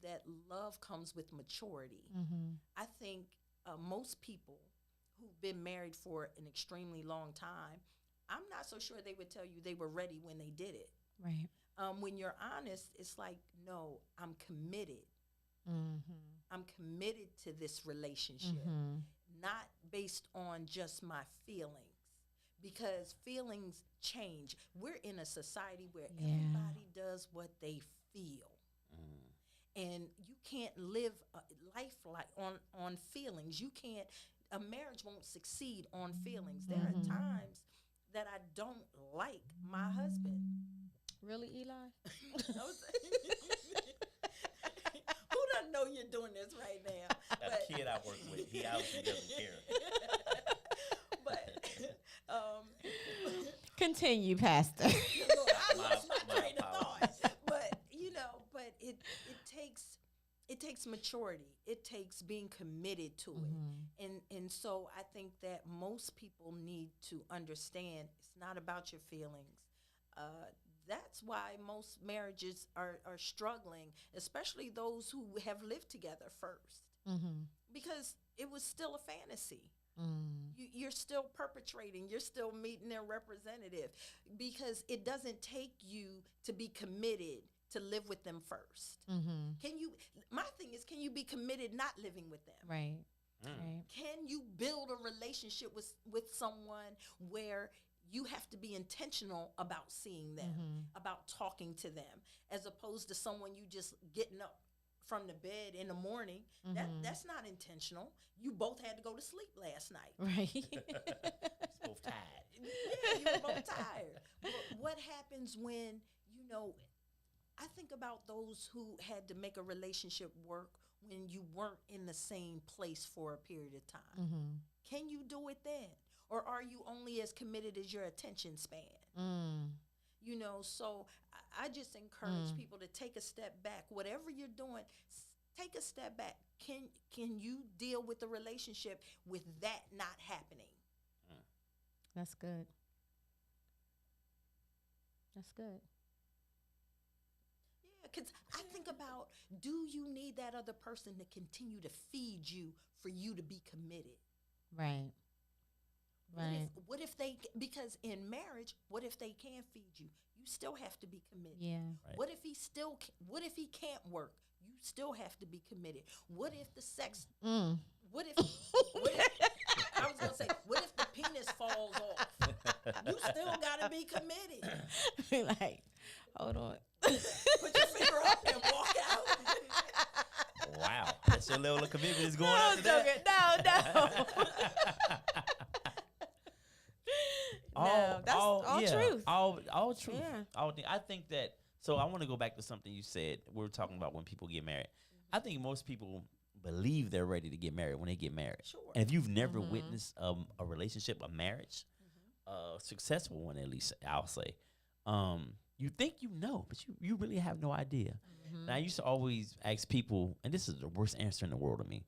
that love comes with maturity. I think most people who've been married for an extremely long time, I'm not so sure they would tell you they were ready when they did it. Right. When you're honest, it's like, no, I'm committed. I'm committed to this relationship, not based on just my feelings, because feelings change. We're in a society where everybody does what they feel. And you can't live a life like on feelings. You can't, a marriage won't succeed on feelings. There are times that I don't like my husband. Really, Eli? Who doesn't know you're doing this right now? That kid I work with, he obviously doesn't care. But continue, Pastor. Lord, I lost my train of thought. But it takes maturity. It takes being committed to it. And so I think that most people need to understand it's not about your feelings. That's why most marriages are struggling, especially those who have lived together first, because it was still a fantasy. You're still perpetrating. You're still meeting their representative, because it doesn't take you to be committed to live with them first. My thing is, can you be committed not living with them? Right. Right. Can you build a relationship with someone where you have to be intentional about seeing them, about talking to them, as opposed to someone you just getting up from the bed in the morning? That's not intentional. You both had to go to sleep last night. Right. Both tired. Yeah, you were both tired. But what happens when, I think about those who had to make a relationship work when you weren't in the same place for a period of time. Can you do it then? Or are you only as committed as your attention span? So I just encourage people to take a step back. Whatever you're doing, take a step back. Can you deal with the relationship with that not happening? That's good. That's good. Yeah, because I think about, do you need that other person to continue to feed you for you to be committed? Right. Right. What if they, because in marriage, what if they can't feed you? You still have to be committed. Yeah. Right. What if he can't work? You still have to be committed. What if the sex, what if I was going to say, what if the penis falls off? You still got to be committed. Be like, hold on. Put your finger up and walk out. Wow. That's your level of commitment is going up to that? No. That's all truth. All truth. Yeah. I think that, so I want to go back to something you said. We were talking about when people get married. I think most people believe they're ready to get married when they get married. Sure. And if you've never witnessed a relationship, a marriage, a successful one at least, I'll say, you think you know, but you really have no idea. And I used to always ask people, and this is the worst answer in the world to me,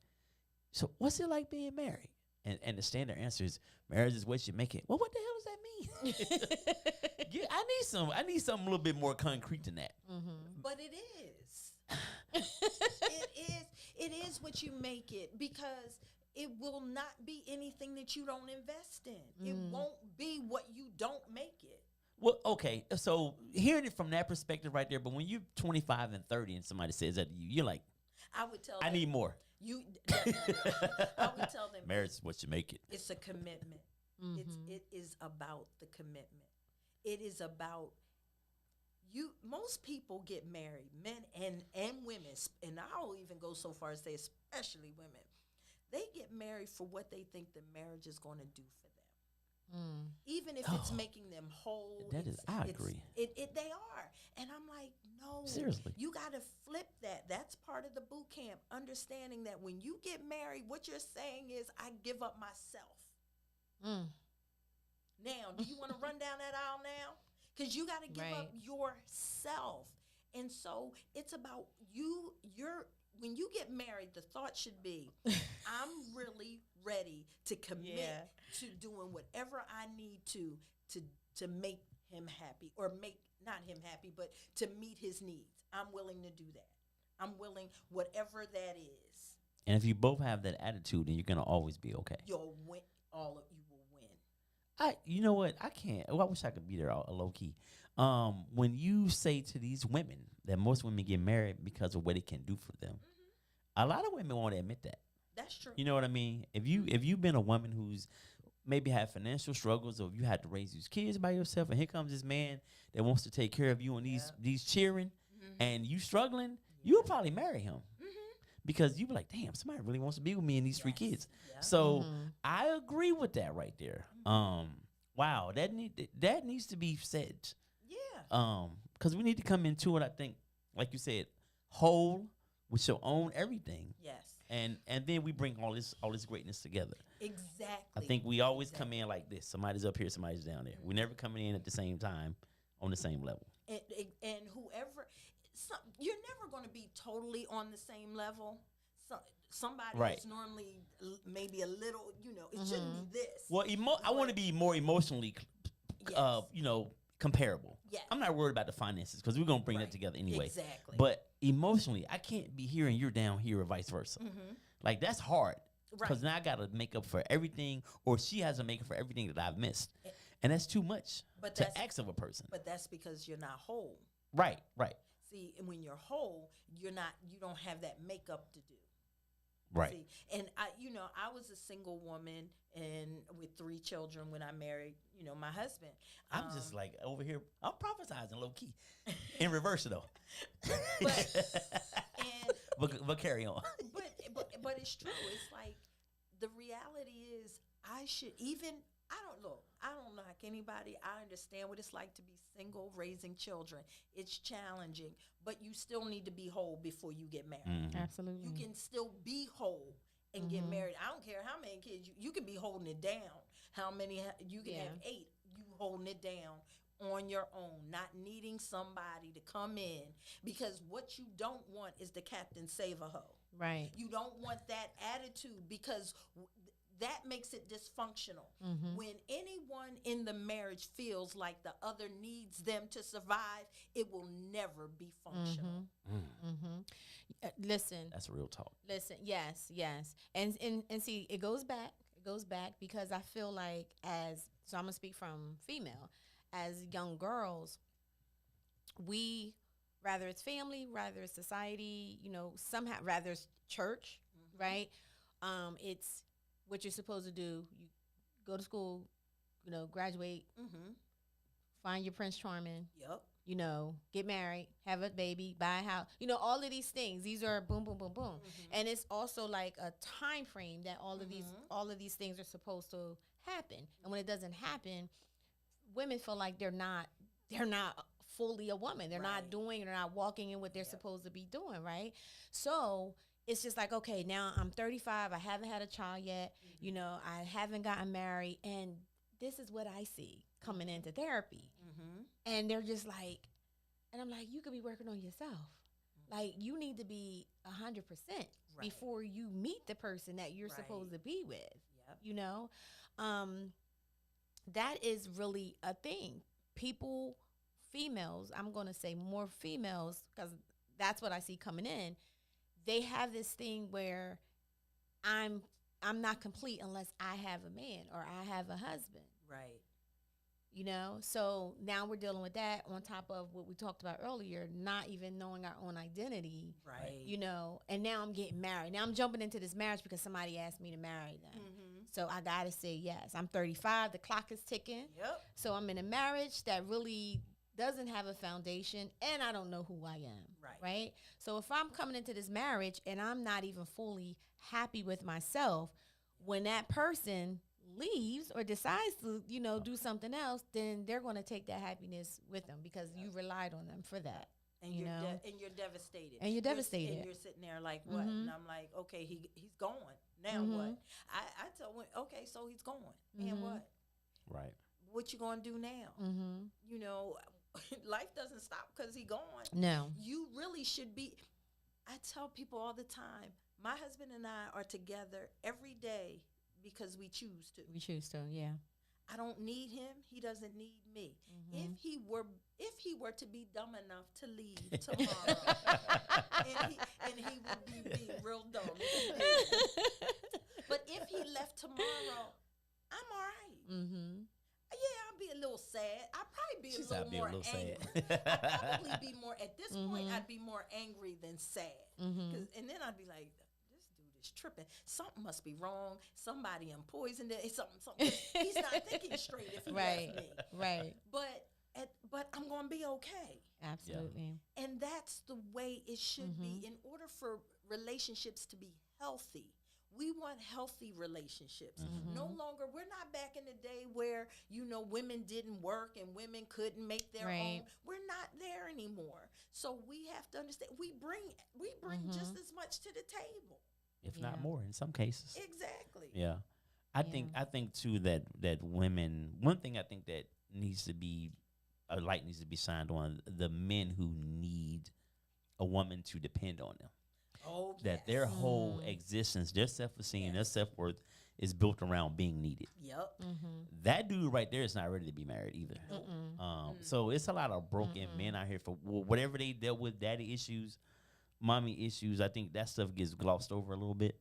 so what's it like being married? And the standard answer is, marriage is what you make it. Well, what the hell does that mean? I need something a little bit more concrete than that. But it is. It is what you make it, because it will not be anything that you don't invest in. It won't be what you don't make it. Well, okay, so hearing it from that perspective right there, but when you're 25 and 30 and somebody says that to you, you're like, I would tell I them, need more. I would tell them, Marriage is what you make it. it's a commitment. It is about the commitment. It is about you. Most people get married, men and women, and I'll even go so far as say especially women. They get married for what they think the marriage is going to do for them. Even if it's making them whole. I agree. They are. And I'm like, no. Seriously. You got to flip that. That's part of the boot camp. Understanding that when you get married, what you're saying is, I give up myself. Now, do you want to run down that aisle now? Because you got to give up yourself. And so it's about when you get married, the thought should be, I'm really ready to commit to doing whatever I need to make him happy, or not him happy, but to meet his needs. I'm willing to do that. I'm willing, whatever that is. And if you both have that attitude, then you're gonna always be okay. You'll win. All of you will win. You know what? I can't. Well, I wish I could be there low key. When you say to these women that most women get married because of what it can do for them, a lot of women won't admit that. That's true. You know what I mean? If you've been a woman who's maybe had financial struggles, or if you had to raise these kids by yourself, and here comes this man that wants to take care of you and these cheering, and you struggling, you'll probably marry him. Because you be like, damn, somebody really wants to be with me and these 3 kids. Yeah. So I agree with that right there. Wow, that needs to be said. Yeah. Because we need to come into it, I think, like you said, whole with your own everything. Yes. And then we bring all this greatness together. Exactly. I think we always come in like this. Somebody's up here, somebody's down there. We're never coming in at the same time on the same level. And whoever. You're never going to be totally on the same level. Somebody is normally maybe a little, it shouldn't be this. Well, I want to be more emotionally, comparable. Yes. I'm not worried about the finances because we're going to bring that together anyway. Exactly. But emotionally, I can't be here and you're down here or vice versa. Like, that's hard. Because now I got to make up for everything, or she has to make up for everything that I've missed. And that's too much to ask of a person. But that's because you're not whole. Right. See, and when you're whole, you don't have that makeup to do. Right. See, and I was a single woman and with 3 children when I married, my husband. I'm just like over here, I'm prophesizing low key. In reverse though. But carry on. But it's true. It's like the reality is I don't knock anybody. I understand what it's like to be single, raising children. It's challenging, but you still need to be whole before you get married. Absolutely. You can still be whole and get married. I don't care how many kids you can be holding it down. How many you can have 8. You holding it down on your own, not needing somebody to come in, because what you don't want is the captain save a hoe. Right. You don't want that attitude, because that makes it dysfunctional. When anyone in the marriage feels like the other needs them to survive, it will never be functional. Listen. That's real talk. Listen, yes. And see, it goes back because I feel like so I'm going to speak from female, as young girls, we, rather it's family, rather it's society, somehow, rather it's church, right? It's what you're supposed to do. You go to school, graduate, find your Prince Charming. Yep. Get married, have a baby, buy a house. All of these things. These are boom, boom, boom, boom. And it's also like a time frame that all of these things are supposed to happen. And when it doesn't happen, women feel like they're not fully a woman. They're not walking in what they're supposed to be doing, right? So it's just like, okay, now I'm 35. I haven't had a child yet. I haven't gotten married. And this is what I see coming into therapy. And they're just like, and I'm like, you could be working on yourself. Like, you need to be 100% before you meet the person that you're supposed to be with. That is really a thing. Females, I'm going to say more females, because that's what I see coming in. They have this thing where I'm not complete unless I have a man or I have a husband. Right. So now we're dealing with that on top of what we talked about earlier, not even knowing our own identity. Right. And now I'm getting married. Now I'm jumping into this marriage because somebody asked me to marry them. So I got to say yes. I'm 35. The clock is ticking. Yep. So I'm in a marriage that really doesn't have a foundation, and I don't know who I am. Right. So if I'm coming into this marriage and I'm not even fully happy with myself, when that person leaves or decides to, do something else, then they're going to take that happiness with them because you relied on them for that. And you're devastated. And you're devastated. And you're sitting there like, what? And I'm like, okay, he's gone. Now what? I tell him, okay, so he's gone. And what? Right. what you gonna do now? You know, life doesn't stop because he gone. No. You really should be. I tell people all the time, my husband and I are together every day because we choose to. We choose to, yeah. I don't need him. He doesn't need me. If he were to be dumb enough to leave tomorrow, and he would be being real dumb. If he did. But if he left tomorrow, I'm all right. Yeah, I'll be a little sad. I'll probably be a little more angry. I'd probably be more, at this point, I'd be more angry than sad. And then I'd be like, this dude is tripping. Something must be wrong. Somebody poisoned it. Something. He's not thinking straight if he left me. Right. But I'm going to be okay. Absolutely. Yeah. And that's the way it should be. In order for relationships to be healthy, we want healthy relationships. No longer, we're not back in the day where, you know, women didn't work and women couldn't make their own. We're not there anymore. So we have to understand, we bring just as much to the table. If not more in some cases. Exactly. Yeah. I think too that women, one thing I think that needs to be, a light needs to be shined on the men who need a woman to depend on them. Oh, that their whole existence, their self-esteem, their self-worth is built around being needed. Yep. That dude right there is not ready to be married either. So it's a lot of broken men out here for whatever they dealt with, daddy issues, mommy issues. I think that stuff gets glossed over a little bit.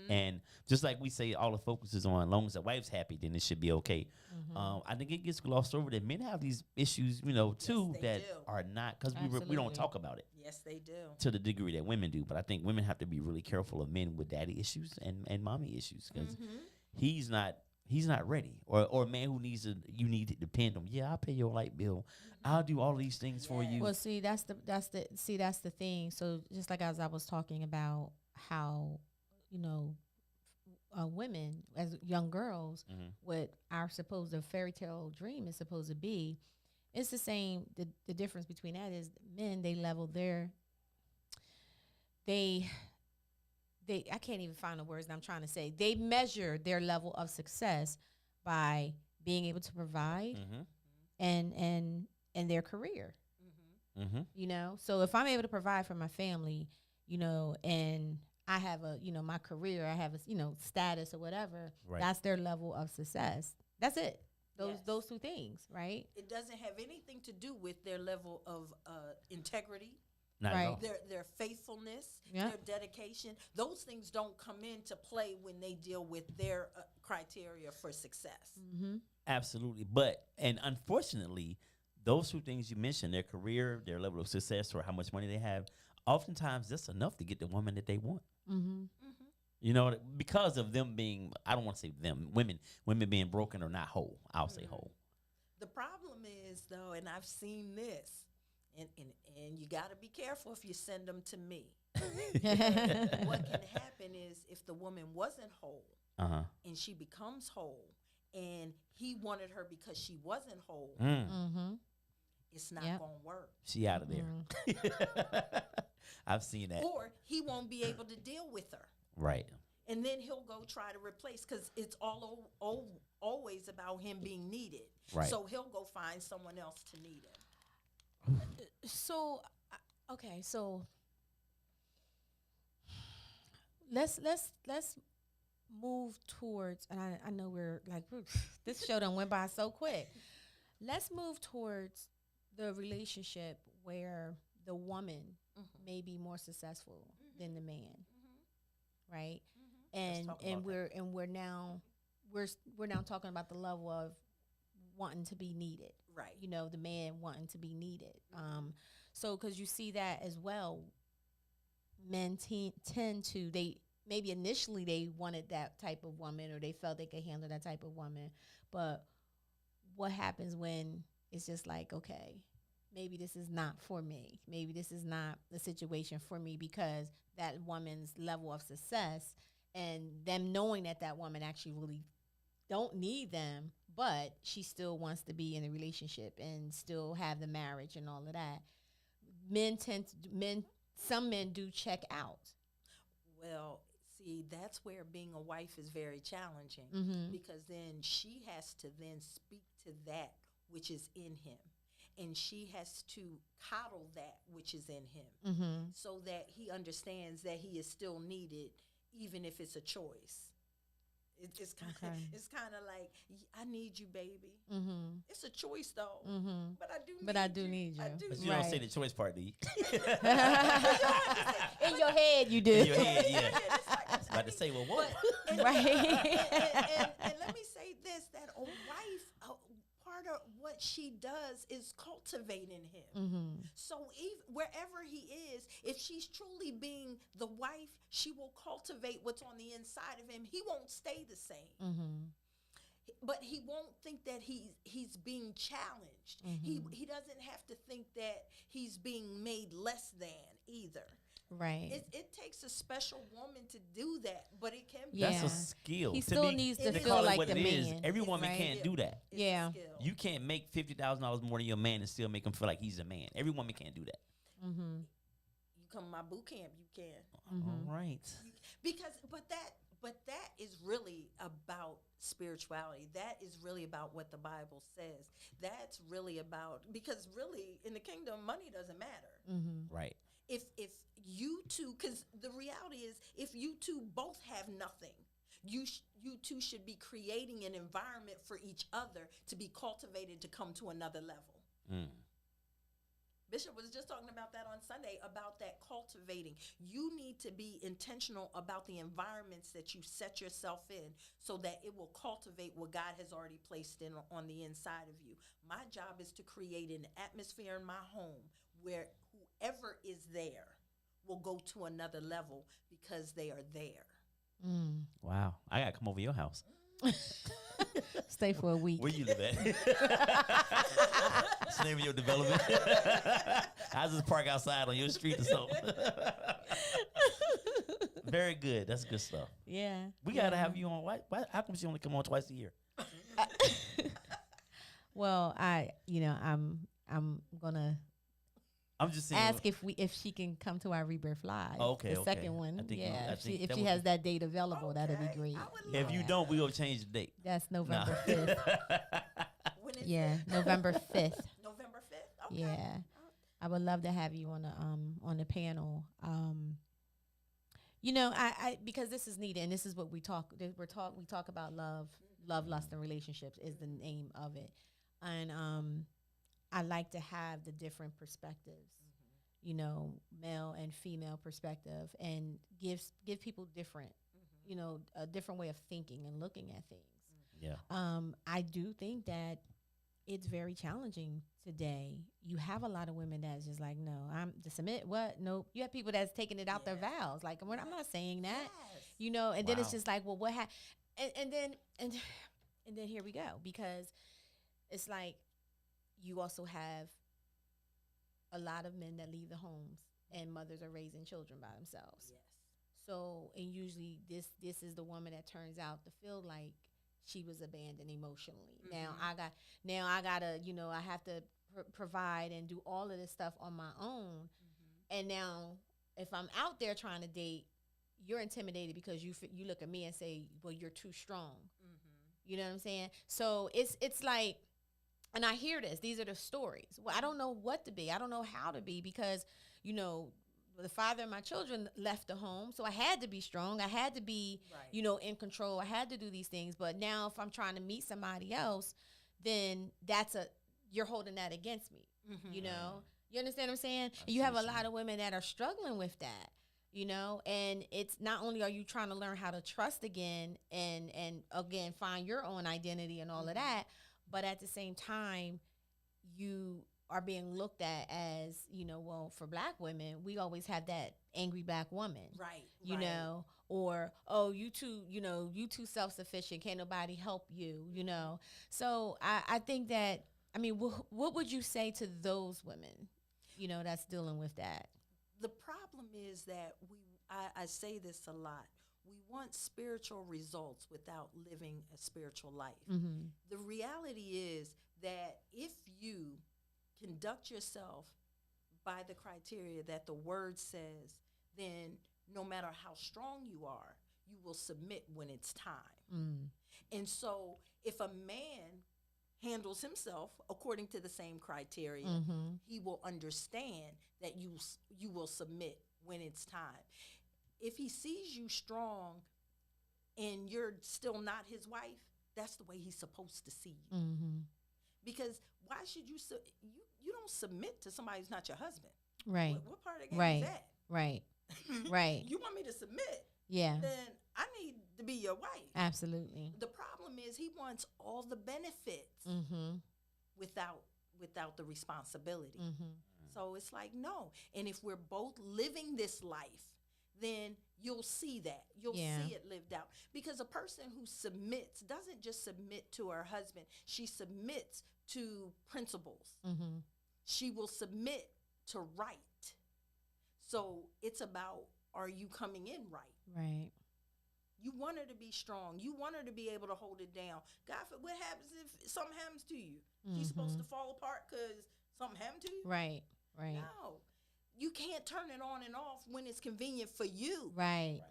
And just like we say, all the focus is on, as long as the wife's happy, then it should be okay. I think it gets glossed over that men have these issues, you know, too, that are not, because we don't talk about it. Yes, they do. To the degree that women do. But I think women have to be really careful of men with daddy issues and mommy issues, because he's not ready. Or a man who you need to depend on. Yeah, I'll pay your light bill. I'll do all these things for you. Well, see, that's the thing. So just like as I was talking about how, you know, women as young girls, what our supposed fairy tale dream is supposed to be, it's the same. The difference between that is men, they level I can't even find the words that I'm trying to say. They measure their level of success by being able to provide and their career. You know, so if I'm able to provide for my family, you know, and I have my career, I have a, status or whatever, that's their level of success. That's it. Those two things, right? It doesn't have anything to do with their level of integrity. Not at all. Their faithfulness, their dedication. Those things don't come into play when they deal with their criteria for success. Absolutely. And unfortunately, those two things you mentioned, their career, their level of success, or how much money they have, oftentimes that's enough to get the woman that they want. You know, because of them being, I don't want to say them, women being broken or not whole. I'll say whole. The problem is, though, and I've seen this, and you got to be careful if you send them to me. What can happen is if the woman wasn't whole and she becomes whole and he wanted her because she wasn't whole, it's not going to work. She out of there. I've seen that. Or he won't be able to deal with her. Right. And then he'll go try to replace, because it's always about him being needed. Right. So he'll go find someone else to need him. So, okay, so let's move towards, and I know we're like, this show done went by so quick. Let's move towards the relationship where the woman may be more successful than the man, right? And we're now talking about the level of wanting to be needed, right? You know, the man wanting to be needed. So because you see that as well, men tend to, they maybe initially they wanted that type of woman, or they felt they could handle that type of woman, but what happens when it's just like, okay, maybe this is not for me. Maybe this is not the situation for me, because that woman's level of success and them knowing that woman actually really don't need them, but she still wants to be in a relationship and still have the marriage and all of that. Some men do check out. Well, See, that's where being a wife is very challenging because then she has to then speak to that which is in him. And she has to coddle that which is in him so that he understands that he is still needed, even if it's a choice. It's kind of like, I need you, baby. It's a choice, though. But I do need you. But you don't say the choice part, do you? In your head, you do. In your head, yeah. I was about to say, well, what? Right. And let me say this, that a wife, part of what she does is cultivating him. So wherever he is, if she's truly being the wife, she will cultivate what's on the inside of him. He won't stay the same. But he won't think that he's being challenged. He doesn't have to think that he's being made less than either. Right. It takes a special woman to do that, but it can be. That's a skill. He still needs to feel call it like what the it is. man. Every woman right? can't do that. It's Yeah. a skill. You can't make $50,000 more than your man and still make him feel like he's a man. Every woman can't do that. You come to my boot camp, you can. All right. But that is really about spirituality. That is really about what the Bible says. That's really about, because really in the kingdom, money doesn't matter. Right. If you two, because the reality is, if you two both have nothing, you two should be creating an environment for each other to be cultivated to come to another level. Bishop was just talking about that on Sunday, about that cultivating. You need to be intentional about the environments that you set yourself in so that it will cultivate what God has already placed in on the inside of you. My job is to create an atmosphere in my home where whoever is there will go to another level because they are there. Wow. I got to come over to your house. Stay for a week. Where you live at? What's the name of your development? I just park outside on your street or something. Very good. That's good stuff. Yeah. We got to have you on. Why? How come she only come on twice a year? Well, I'm gonna I'm just saying. ask if she can come to our Rebirth Live. Okay, the second one. I think if that she would has be- that date available, that'd be great. If you don't, we'll change the date. That's November 5th. When is Yeah, it? November 5th. November 5th? Okay. Yeah. I would love to have you on the panel. I because this is needed, and this is what we talk about love, lust, and relationships is the name of it. And I like to have the different perspectives, male and female perspective, and give people different, a different way of thinking and looking at things. Yeah. I do think that it's very challenging today. You have a lot of women that's just like, no, I'm to submit. What? Nope. You have people that's taking it out their vows. Like, I'm not saying that, and then it's just like, well, what and then here we go, because it's like you also have a lot of men that leave the homes and mothers are raising children by themselves. Yes. So, and usually this is the woman that turns out to feel like she was abandoned emotionally. Now I gotta, I have to provide and do all of this stuff on my own. And now if I'm out there trying to date, you're intimidated because you look at me and say, well, you're too strong. You know what I'm saying? So it's like, and I hear this, these are the stories. Well, I don't know what to be. I don't know how to be, because, the father of my children left the home. So I had to be strong. I had to be, in control. I had to do these things. But now if I'm trying to meet somebody else, then you're holding that against me. You understand what I'm saying? And you have a lot of women that are struggling with that, and it's not only are you trying to learn how to trust again and again, find your own identity and all of that, but at the same time, you are being looked at as, well, for Black women, we always have that angry Black woman, or, oh, you too self-sufficient. Can't nobody help you, So I think that, what would you say to those women, that's dealing with that? The problem is that I say this a lot. We want spiritual results without living a spiritual life. The reality is that if you conduct yourself by the criteria that the word says, then no matter how strong you are, you will submit when it's time. Mm. And so if a man handles himself according to the same criteria, Mm-hmm. he will understand that you will submit when it's time. If he sees you strong and you're still not his wife, that's the way he's supposed to see you. Mm-hmm. Because why should you you don't submit to somebody who's not your husband? Right. What part of the game Right. is that? Right. Right. You want me to submit? Yeah. Then I need to be your wife. Absolutely. The problem is he wants all the benefits Mm-hmm. without the responsibility. Mm-hmm. So it's like, no. And if we're both living this life, then you'll see that. You'll Yeah. see it lived out. Because a person who submits doesn't just submit to her husband. She submits to principles. Mm-hmm. She will submit to right. So it's about, are you coming in right? Right. You want her to be strong. You want her to be able to hold it down. God, what happens if something happens to you? She's supposed to fall apart because something happened to you? Right. Right. No. You can't turn it on and off when it's convenient for you. Right.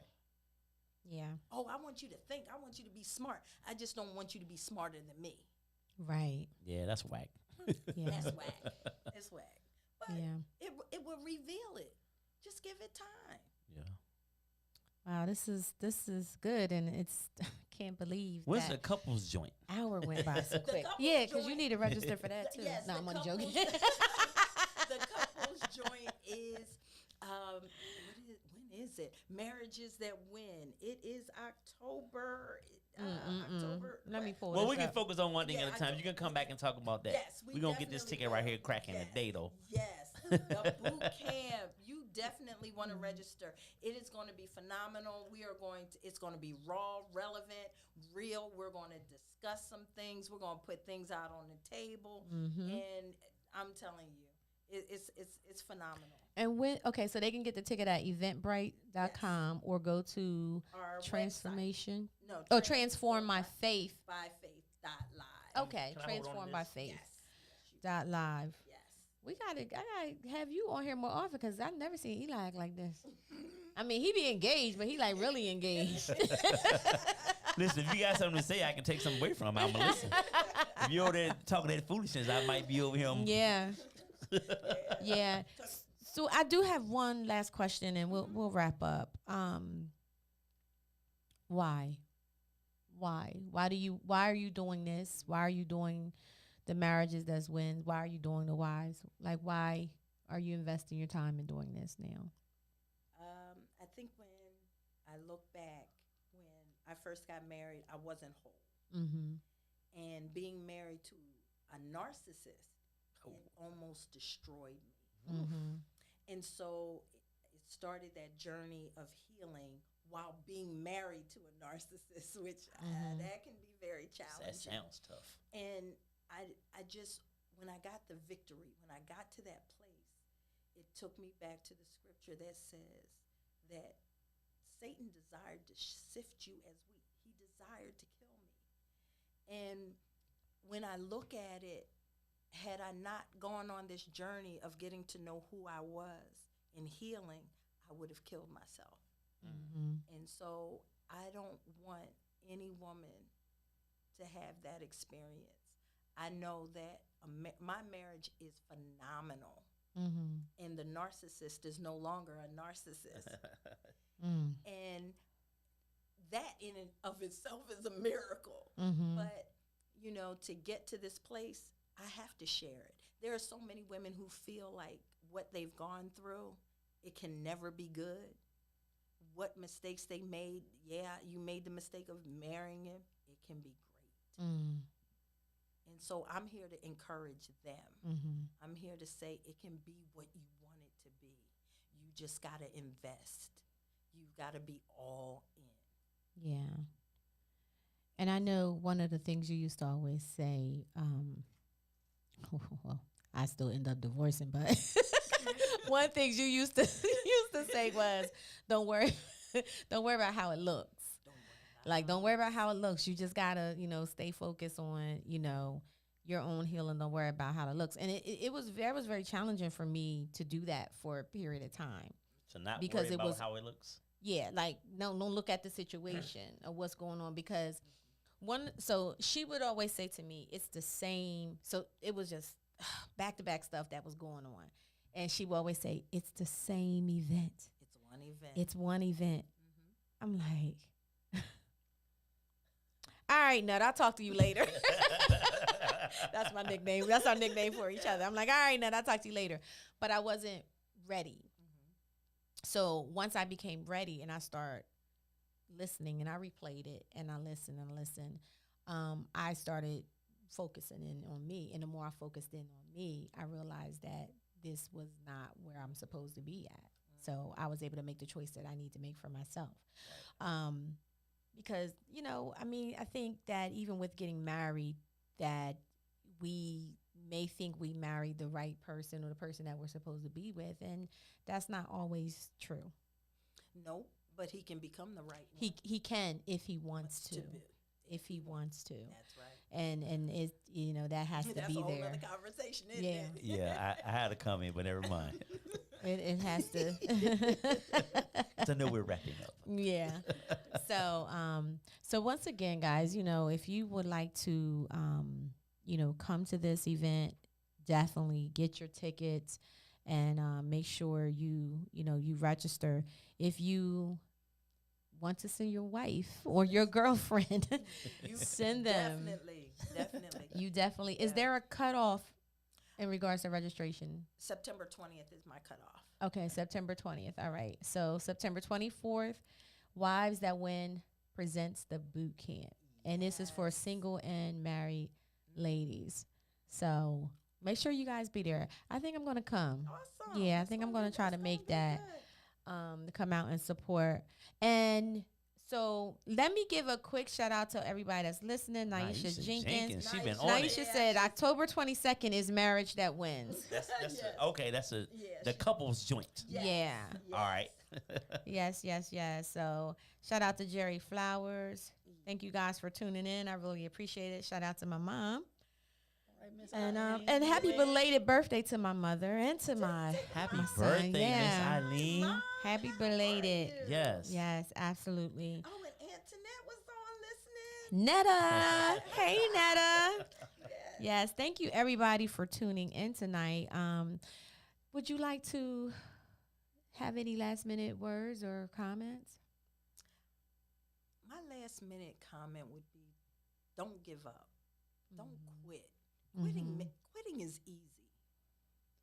Yeah. Oh, I want you to think. I want you to be smart. I just don't want you to be smarter than me. Right. Yeah, that's whack. Yeah. That's whack. It's whack. But Yeah. it will reveal it. Just give it time. Yeah. Wow. This is good, and it's can't believe When's that the couples joint? hour went by so The quick. couples Yeah, because you joint- need to register for that too. Yes, no, the I'm only couples- joking. The couples joint is when is it? Marriages That Win. It is October. October. Let me pull Well, this we can up. focus on one thing Yeah, at a time. You can come back and talk about that. Yes, we We're going to get this definitely ticket right will. here cracking Yes. today, though. Yes, the boot camp. You definitely want to register. It is going to be phenomenal. It's going to be raw, relevant, real. We're going to discuss some things. We're going to put things out on the table. And I'm telling you, it's phenomenal. And so they can get the ticket at eventbrite.com or go to Our Transformation. website. No, Transform My Faith. by faith.live. Okay, Can I hold on to Transform this? by Faith. Yes. Dot live. Yes. I gotta have you on here more often because I've never seen Eli act like this. I mean, he be engaged, but he like really engaged. Listen, if you got something to say, I can take something away from him. I'm going to listen. If you're over there talking that foolishness, I might be over here. Yeah. Yeah. So I do have one last question, and we'll wrap up. Why? Why are you doing this? Why are you doing the Marriages That Win? Why are you doing the whys? Like, why are you investing your time in doing this now? I think when I look back, when I first got married, I wasn't whole. Mm-hmm. And being married to a narcissist, it almost destroyed me. Mm-hmm. And so it started that journey of healing while being married to a narcissist, which that can be very challenging. That sounds tough. And I just, when I got the victory, when I got to that place, it took me back to the scripture that says that Satan desired to sift you as wheat. He desired to kill me. And when I look at it, had I not gone on this journey of getting to know who I was and healing, I would have killed myself. Mm-hmm. And so I don't want any woman to have that experience. I know that my marriage is phenomenal. Mm-hmm. And the narcissist is no longer a narcissist. Mm. And that in and of itself is a miracle. Mm-hmm. But, to get to this place, I have to share it. There are so many women who feel like what they've gone through, it can never be good. What mistakes they made, you made the mistake of marrying him, it can be great. Mm. And so I'm here to encourage them. Mm-hmm. I'm here to say it can be what you want it to be. You just got to invest. You've got to be all in. Yeah. And I know one of the things you used to always say, well, I still end up divorcing, but one thing you used to say was, don't worry about how it looks. Don't worry about how it looks. You just gotta, stay focused on, your own healing. Don't worry about how it looks. And it was very challenging for me to do that for a period of time. So not Because worry it about was- how it looks. Yeah, like no, don't look at the situation of what's going on because so she would always say to me, it's the same. So it was just back to back stuff that was going on. And she would always say, it's the same event. It's one event. It's one event. I'm like, all right, Nut, I'll talk to you later. That's my nickname. That's our nickname for each other. I'm like, all right, Nut, I'll talk to you later. But I wasn't ready. So once I became ready and I start listening and I replayed it and I listened, I started focusing in on me. And the more I focused in on me, I realized that this was not where I'm supposed to be at. So I was able to make the choice that I need to make for myself. Because, I think that even with getting married, that we may think we married the right person or the person that we're supposed to be with, and that's not always true. No, but he can become the right one. He can if he wants to. If he wants to. That's right. And it that has to be there. That's a whole other conversation, isn't it? Yeah, I had to come in, but never mind. It has to. So I know we're wrapping up. Yeah. So once again, guys, if you would like to, come to this event, definitely get your tickets and make sure you register. If you want to send your wife or your girlfriend, send them. Definitely. You definitely. Is there a cutoff in regards to registration? September 20th is my cutoff. Okay, September 20th. All right. So September 24th, Wives That Win presents the boot camp. And this is for single and married ladies. So make sure you guys be there. I think I'm going to come. Awesome. Yeah, I think I'm going to try to make that to come out and support. And so let me give a quick shout out to everybody that's listening. Naisha Jenkins. She been on Naisha it. said October 22nd is Marriage That Wins. That's the couple's joint. Yes. Yeah. Yes. All right. Yes. So shout out to Jerry Flowers. Thank you guys for tuning in. I really appreciate it. Shout out to my mom. And happy belated birthday to my mother and to my Happy my birthday, son. Yeah. Miss Eileen. Happy belated. Yes, absolutely. Oh, and Antoinette was on listening. Netta. Hey, Netta. Yes, thank you everybody for tuning in tonight. Would you like to have any last minute words or comments? My last minute comment would be, don't give up. Don't quit. Quitting is easy.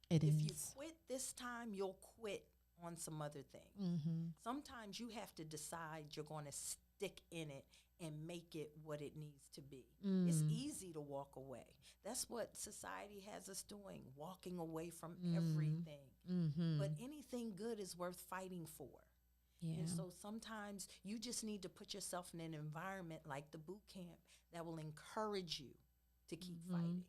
If you quit this time, you'll quit on some other thing. Sometimes you have to decide you're going to stick in it and make it what it needs to be. It's easy to walk away. That's what society has us doing, walking away from everything. But anything good is worth fighting for. Yeah. And so sometimes you just need to put yourself in an environment like the boot camp that will encourage you to keep fighting.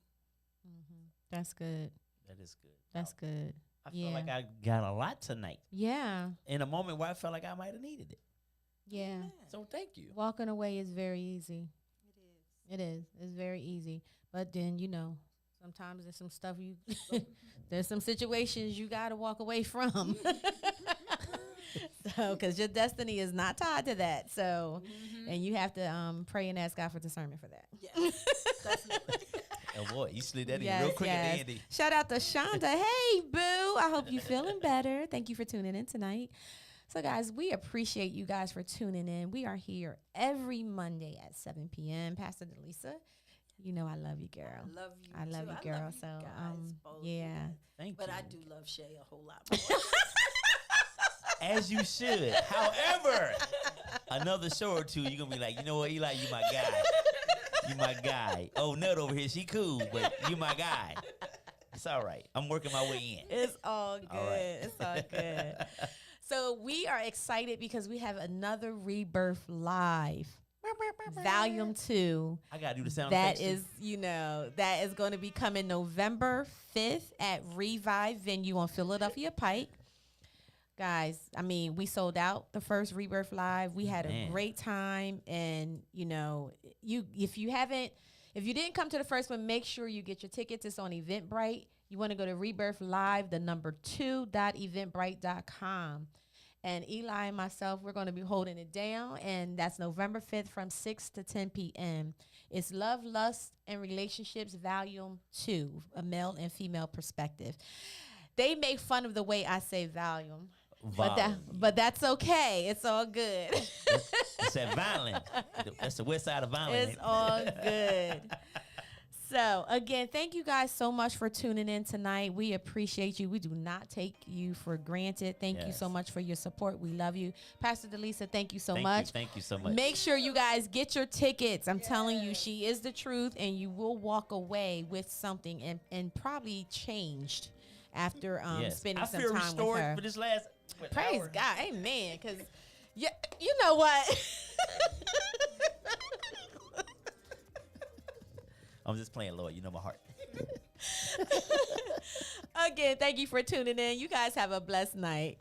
That's good. That is good. That's good. I feel like I got a lot tonight. Yeah. In a moment where I felt like I might have needed it. Yeah. So thank you. Walking away is very easy. It is. It's very easy. But then, sometimes there's some stuff there's some situations you got to walk away from. So, because your destiny is not tied to that. So, and you have to pray and ask God for discernment for that. Yes, definitely. Oh boy, you slid that in real quick at the end. Shout out to Shonda. Hey, boo. I hope you're feeling better. Thank you for tuning in tonight. So, guys, we appreciate you guys for tuning in. We are here every Monday at 7 p.m. Pastor Delisa, I love you, girl. I love you, girl. love you so, guys, yeah. Thank you. But I do love Shay a whole lot more. As you should. However, another show or two, you're going to be like, you know what, Eli, you my guy. You my guy. Oh, Nut over here, she cool, but you my guy. It's all right. I'm working my way in. It's all good. All right. It's all good. So we are excited because we have another Rebirth Live. Volume 2. I got to do the sound That effects is, that is going to be coming November 5th at Revive Venue on Philadelphia Pike. Guys, we sold out the first Rebirth Live. We had a great time. And, if you didn't come to the first one, make sure you get your tickets. It's on Eventbrite. You want to go to Rebirth Live, the number 2.eventbrite.com. And Eli and myself, we're going to be holding it down. And that's November 5th from 6 to 10 p.m. It's Love, Lust, and Relationships, Volume 2, a male and female perspective. They make fun of the way I say volume. But that's okay. It's all good. It's that violent. That's the west side of violent. It's all good. So, again, thank you guys so much for tuning in tonight. We appreciate you. We do not take you for granted. Thank you so much for your support. We love you. Pastor Delisa, thank you so much. Thank you so much. Make sure you guys get your tickets. I'm telling you, she is the truth, and you will walk away with something and probably changed after spending some time with her. I feel restored for this last Praise hour. God. Amen. Because, you know what? I'm just playing, Lord. You know my heart. Again, thank you for tuning in. You guys have a blessed night.